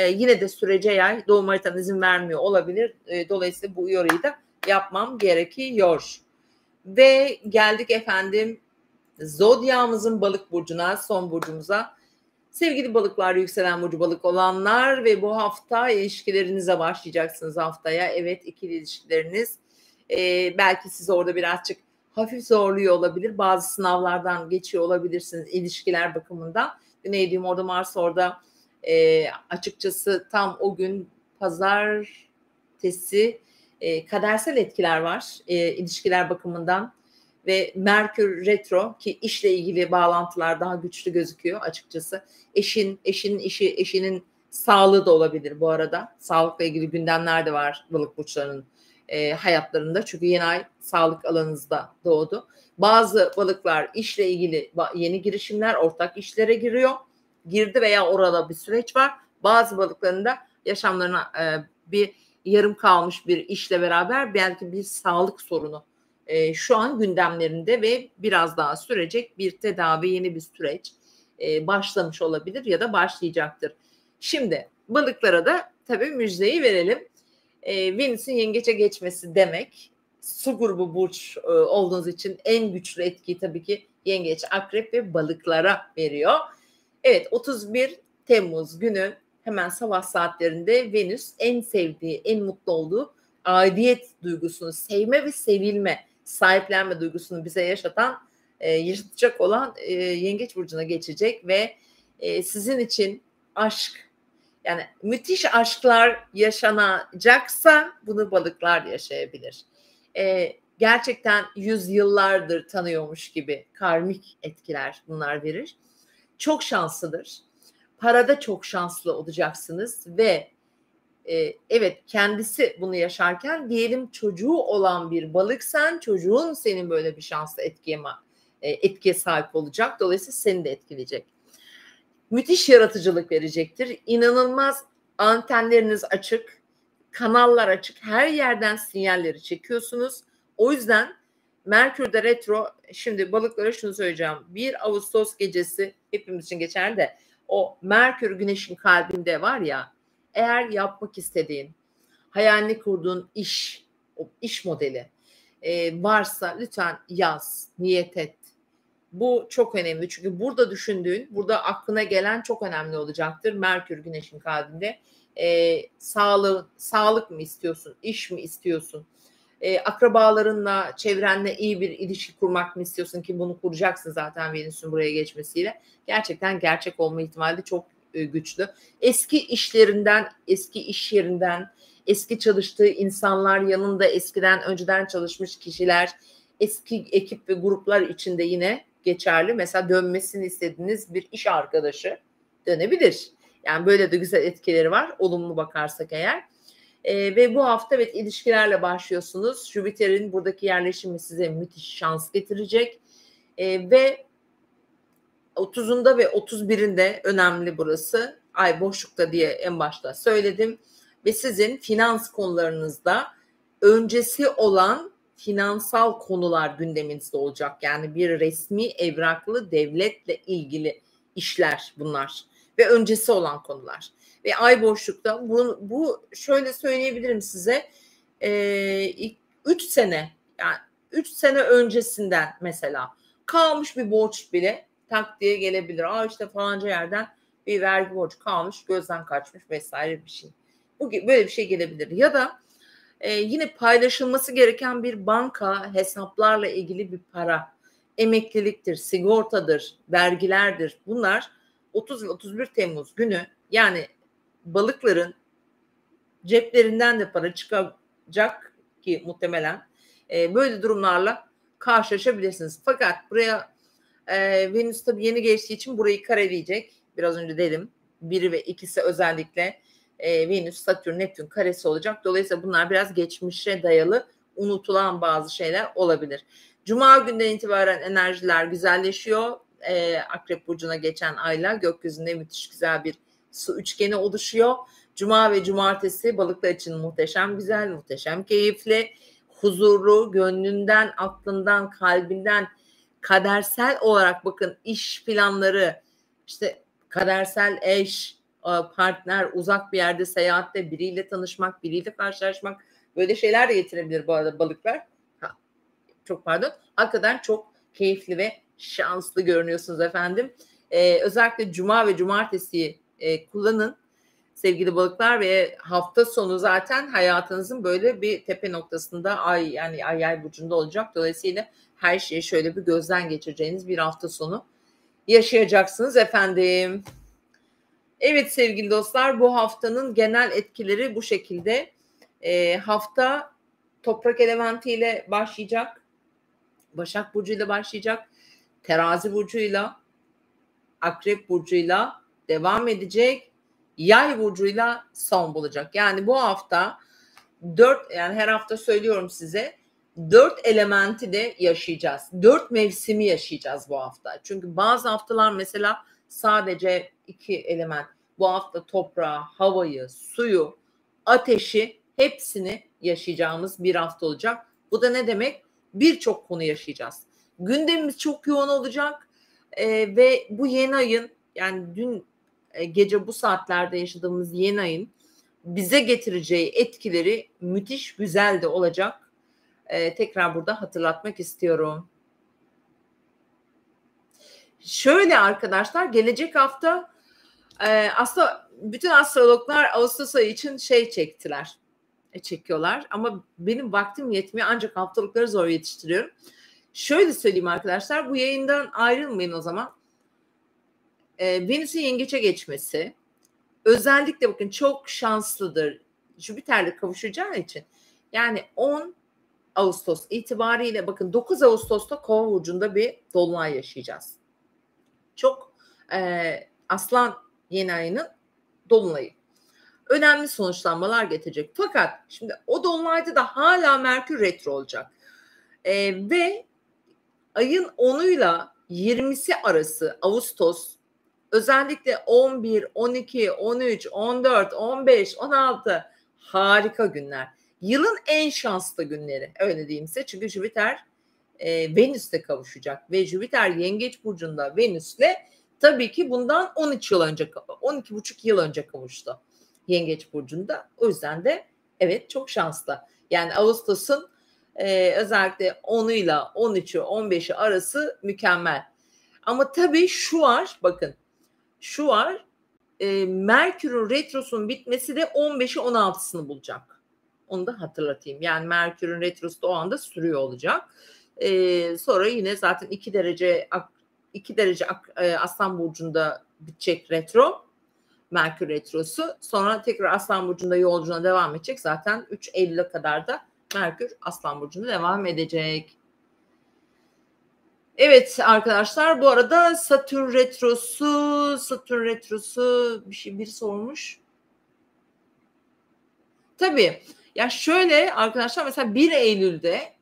Yine de sürece yay, doğum haritan izin vermiyor olabilir. Dolayısıyla bu uyarıyı da yapmam gerekiyor. Ve geldik efendim Zodyağımızın balık burcuna, son burcumuza. Sevgili balıklar, yükselen burcu balık olanlar ve bu hafta ilişkilerinize başlayacaksınız haftaya. Evet, ikili ilişkileriniz. Belki sizi orada birazcık hafif zorluyor olabilir. Bazı sınavlardan geçiyor olabilirsiniz ilişkiler bakımından. Güney düğüm orada, Mars orada. Açıkçası tam o gün pazartesi kadersel etkiler var ilişkiler bakımından. Ve Merkür retro ki işle ilgili bağlantılar daha güçlü gözüküyor açıkçası. Eşinin işi, eşinin sağlığı da olabilir bu arada. Sağlıkla ilgili gündemler de var balık burçlarının hayatlarında. Çünkü yeni ay sağlık alanınızda doğdu. Bazı balıklar işle ilgili yeni girişimler, ortak işlere girdi veya orada bir süreç var. Bazı balıkların da yaşamlarına bir yarım kalmış bir işle beraber belki bir sağlık sorunu şu an gündemlerinde ve biraz daha sürecek bir tedavi, yeni bir süreç başlamış olabilir ya da başlayacaktır. Şimdi balıklara da tabii müjdeyi verelim. Venüs'ün yengeçe geçmesi demek su grubu burç olduğunuz için en güçlü etkiyi tabii ki yengeç, akrep ve balıklara veriyor. Evet, 31 Temmuz günü hemen sabah saatlerinde Venüs en sevdiği, en mutlu olduğu aidiyet duygusunu, sevme ve sevilme, sahiplenme duygusunu bize yaşatacak olan Yengeç burcuna geçecek ve sizin için aşk, yani müthiş aşklar yaşanacaksa bunu balıklar yaşayabilir. Gerçekten yüzyıllardır tanıyormuş gibi karmik etkiler bunlar verir. Çok şanslıdır. Parada çok şanslı olacaksınız ve evet, kendisi bunu yaşarken diyelim çocuğu olan bir balıksan çocuğun senin böyle bir şanslı etkiye sahip olacak. Dolayısıyla seni de etkileyecek. Müthiş yaratıcılık verecektir. İnanılmaz antenleriniz açık, kanallar açık. Her yerden sinyalleri çekiyorsunuz. O yüzden Merkür'de retro, şimdi balıklara şunu söyleyeceğim. 1 Ağustos gecesi hepimiz için geçerli de o Merkür Güneş'in kalbinde var ya, eğer yapmak istediğin, hayalini kurduğun iş, o iş modeli varsa lütfen yaz, niyet et. Bu çok önemli çünkü burada düşündüğün, burada aklına gelen çok önemli olacaktır. Merkür Güneş'in kalbinde. Sağlık mı istiyorsun, iş mi istiyorsun? Akrabalarınla, çevrenle iyi bir ilişki kurmak mı istiyorsun ki bunu kuracaksın zaten Venüs'ün buraya geçmesiyle. Gerçekten gerçek olma ihtimali de çok güçlü. Eski işlerinden, eski iş yerinden, eski çalıştığı insanlar yanında eskiden önceden çalışmış kişiler, eski ekip ve gruplar içinde yine geçerli. Mesela dönmesini istediğiniz bir iş arkadaşı dönebilir. Yani böyle de güzel etkileri var olumlu bakarsak eğer. Ve bu hafta evet ilişkilerle başlıyorsunuz. Jüpiter'in buradaki yerleşimi size müthiş şans getirecek. Ve 30'unda ve 31'inde önemli burası. Ay boşlukta diye en başta söyledim. Ve sizin finans konularınızda öncesi olan finansal konular gündeminizde olacak. Yani bir resmi evraklı devletle ilgili işler bunlar. Ve öncesi olan konular. Ve ay boşlukta bu şöyle söyleyebilirim size 3 sene yani 3 sene öncesinden mesela kalmış bir borç bile tak diye gelebilir. İşte falanca yerden bir vergi borcu kalmış, gözden kaçmış vesaire bir şey. Böyle bir şey gelebilir. Ya da yine paylaşılması gereken bir banka hesaplarla ilgili bir para, emekliliktir, sigortadır, vergilerdir. Bunlar 30 ve 31 Temmuz günü yani balıkların ceplerinden de para çıkacak ki muhtemelen böyle durumlarla karşılaşabilirsiniz. Fakat buraya Venüs tabii yeni geçtiği için burayı kareleyecek. Biraz önce dedim. 1 ve 2'si özellikle Venüs, Satürn, Neptün karesi olacak. Dolayısıyla bunlar biraz geçmişe dayalı unutulan bazı şeyler olabilir. Cuma günden itibaren enerjiler güzelleşiyor. Akrep burcuna geçen ayla gökyüzünde müthiş güzel bir su üçgeni oluşuyor. Cuma ve cumartesi balıklar için muhteşem güzel, muhteşem keyifli, huzurlu, gönlünden, aklından, kalbinden kadersel olarak bakın iş planları, işte kadersel eş, partner, uzak bir yerde seyahatte biriyle tanışmak, biriyle karşılaşmak böyle şeyler de getirebilir bu arada balıklar. Çok pardon. Hakikaten çok keyifli ve şanslı görünüyorsunuz efendim. Özellikle cuma ve cumartesiyi kullanın sevgili balıklar ve hafta sonu zaten hayatınızın böyle bir tepe noktasında yani ay burcunda olacak. Dolayısıyla her şeyi şöyle bir gözden geçireceğiniz bir hafta sonu yaşayacaksınız efendim. Evet sevgili dostlar bu haftanın genel etkileri bu şekilde. Hafta toprak elementiyle başlayacak. Başak Burcu'yla başlayacak. Terazi Burcu'yla, Akrep Burcu'yla devam edecek. Yay Burcu'yla son bulacak. Yani bu hafta 4 yani her hafta söylüyorum size 4 elementi de yaşayacağız. 4 mevsimi yaşayacağız bu hafta. Çünkü bazı haftalar mesela sadece 2 element. Bu hafta toprağı, havayı, suyu, ateşi hepsini yaşayacağımız bir hafta olacak. Bu da ne demek? Birçok konu yaşayacağız. Gündemimiz çok yoğun olacak ve bu yeni ayın yani dün gece bu saatlerde yaşadığımız yeni ayın bize getireceği etkileri müthiş güzel de olacak. Tekrar burada hatırlatmak istiyorum. Şöyle arkadaşlar gelecek hafta aslında bütün astrologlar Ağustos ayı için çekiyorlar ama benim vaktim yetmiyor ancak haftalıkları zor yetiştiriyorum. Şöyle söyleyeyim arkadaşlar bu yayından ayrılmayın o zaman. Venüs'ün yengeçe geçmesi özellikle bakın çok şanslıdır. Jüpiter'le kavuşacağı için yani 10 Ağustos itibariyle bakın 9 Ağustos'ta Kova burcunda bir dolunay yaşayacağız. Çok Aslan yeni ayının dolunayı. Önemli sonuçlanmalar getirecek. Fakat şimdi o dolunayda da hala Merkür retro olacak. Ve ayın 10'uyla 20'si arası Ağustos özellikle 11, 12, 13, 14, 15, 16 harika günler. Yılın en şanslı günleri öyle diyeyim size. Çünkü Jüpiter Venüs'le kavuşacak ve Jüpiter Yengeç burcunda Venüs'le tabii ki bundan 12,5 yıl önce kavuştu Yengeç burcunda. O yüzden de evet çok şanslı. Yani Ağustos'un özellikle 10'uyla 13'ü 15'i arası mükemmel. Ama tabii şu var bakın şu var Merkür'ün retrosunun bitmesi de 15'i 16'sını bulacak. Onu da hatırlatayım. Yani Merkür'ün retrosu da o anda sürüyor olacak. Sonra yine zaten 2 derece Aslan burcunda bitecek retro. Merkür retrosu. Sonra tekrar Aslan burcunda yolculuğuna devam edecek. Zaten 3 Eylül'e kadar da Merkür Aslan burcunda devam edecek. Evet arkadaşlar, bu arada Satürn retrosu biri sormuş. Tabii. Ya şöyle arkadaşlar, mesela 1 Eylül'de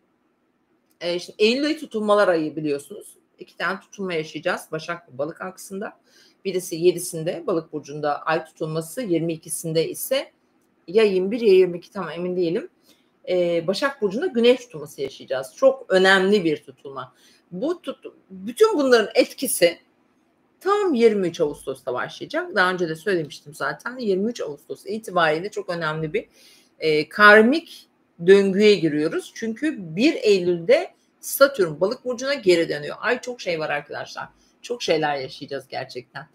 şimdi Eylül ayı tutulmalar ayı biliyorsunuz. 2 tane tutulma yaşayacağız Başak ve Balık aksında. Birisi 7'sinde Balık burcunda ay tutulması, 22'sinde ise ya 21 ya 22 tam emin değilim. Başak burcunda Güneş tutulması yaşayacağız. Çok önemli bir tutulma. Bütün bunların etkisi tam 23 Ağustos'ta başlayacak. Daha önce de söylemiştim zaten. 23 Ağustos itibariyle çok önemli bir karmik döngüye giriyoruz. Çünkü 1 Eylül'de Satürn Balık burcuna geri dönüyor. Ay çok şey var arkadaşlar. Çok şeyler yaşayacağız gerçekten.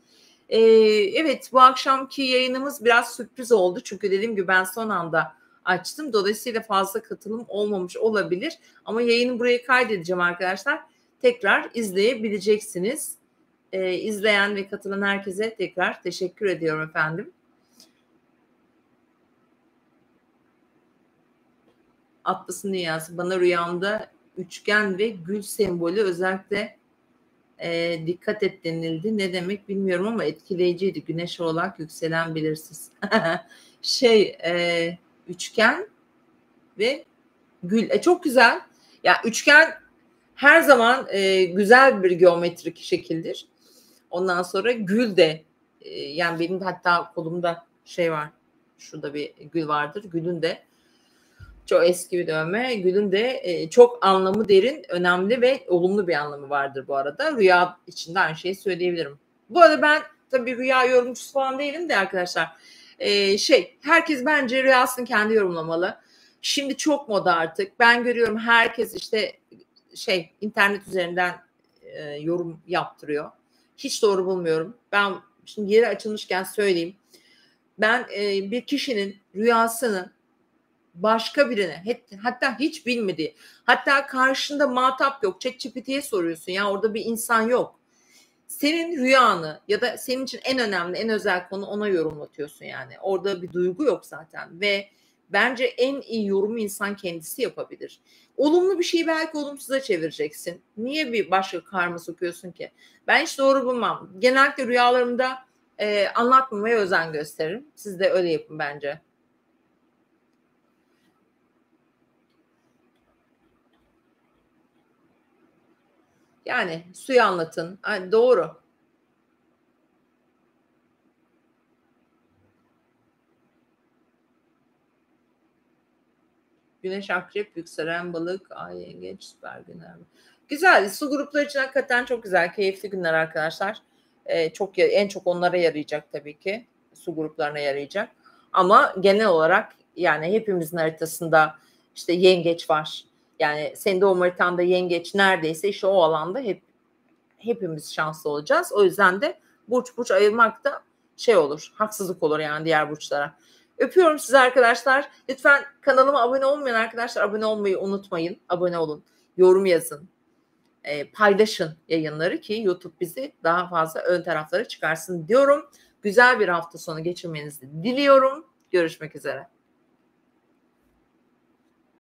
Evet, bu akşamki yayınımız biraz sürpriz oldu. Çünkü dediğim gibi ben son anda açtım. Dolayısıyla fazla katılım olmamış olabilir. Ama yayını buraya kaydedeceğim arkadaşlar. Tekrar izleyebileceksiniz. İzleyen ve katılan herkese tekrar teşekkür ediyorum efendim. Atlas'ın dünyası, bana rüyamda üçgen ve gül sembolü özellikle dikkat et denildi. Ne demek bilmiyorum ama etkileyiciydi. Güneş olarak yükselen belirsiz. Üçgen ve gül. Çok güzel. Ya üçgen her zaman güzel bir geometrik şekildir. Ondan sonra gül de yani benim de hatta kolumda var. Şurada bir gül vardır. Gülün de çok eski bir dövme. Gülün de çok anlamı derin, önemli ve olumlu bir anlamı vardır bu arada. Rüya için de aynı şeyi söyleyebilirim. Bu arada ben tabii rüya yorumcusu falan değilim de arkadaşlar. Herkes bence rüyasını kendi yorumlamalı. Şimdi çok moda artık. Ben görüyorum herkes işte internet üzerinden yorum yaptırıyor. Hiç doğru bulmuyorum. Ben şimdi yeri açılmışken söyleyeyim. Ben bir kişinin rüyasını başka birine, hatta hiç bilmediği, hatta karşında muhatap yok, ChatGPT'ye soruyorsun ya, orada bir insan yok. Senin rüyanı ya da senin için en önemli, en özel konu ona yorumlatıyorsun yani. Orada bir duygu yok zaten ve bence en iyi yorumu insan kendisi yapabilir. Olumlu bir şeyi belki olumsuza çevireceksin. Niye bir başka karma sokuyorsun ki? Ben hiç doğru bulmam. Genellikle rüyalarımda anlatmamaya özen gösteririm. Siz de öyle yapın bence. Yani suyu anlatın. Yani doğru. Güneş Akrep, yükselen Balık, Ay Yengeç, süper günler. Güzel. Su grupları için hakikaten çok güzel, keyifli günler arkadaşlar. En çok onlara yarayacak tabii ki. Su gruplarına yarayacak. Ama genel olarak yani hepimizin haritasında işte Yengeç var. Yani senin doğum haritanda Yengeç neredeyse işte o alanda hepimiz şanslı olacağız. O yüzden de burç ayırmak da olur. Haksızlık olur yani diğer burçlara. Öpüyorum sizi arkadaşlar. Lütfen kanalıma abone olmayan arkadaşlar abone olmayı unutmayın. Abone olun. Yorum yazın. Paylaşın yayınları ki YouTube bizi daha fazla ön taraflara çıkarsın diyorum. Güzel bir hafta sonu geçirmenizi diliyorum. Görüşmek üzere.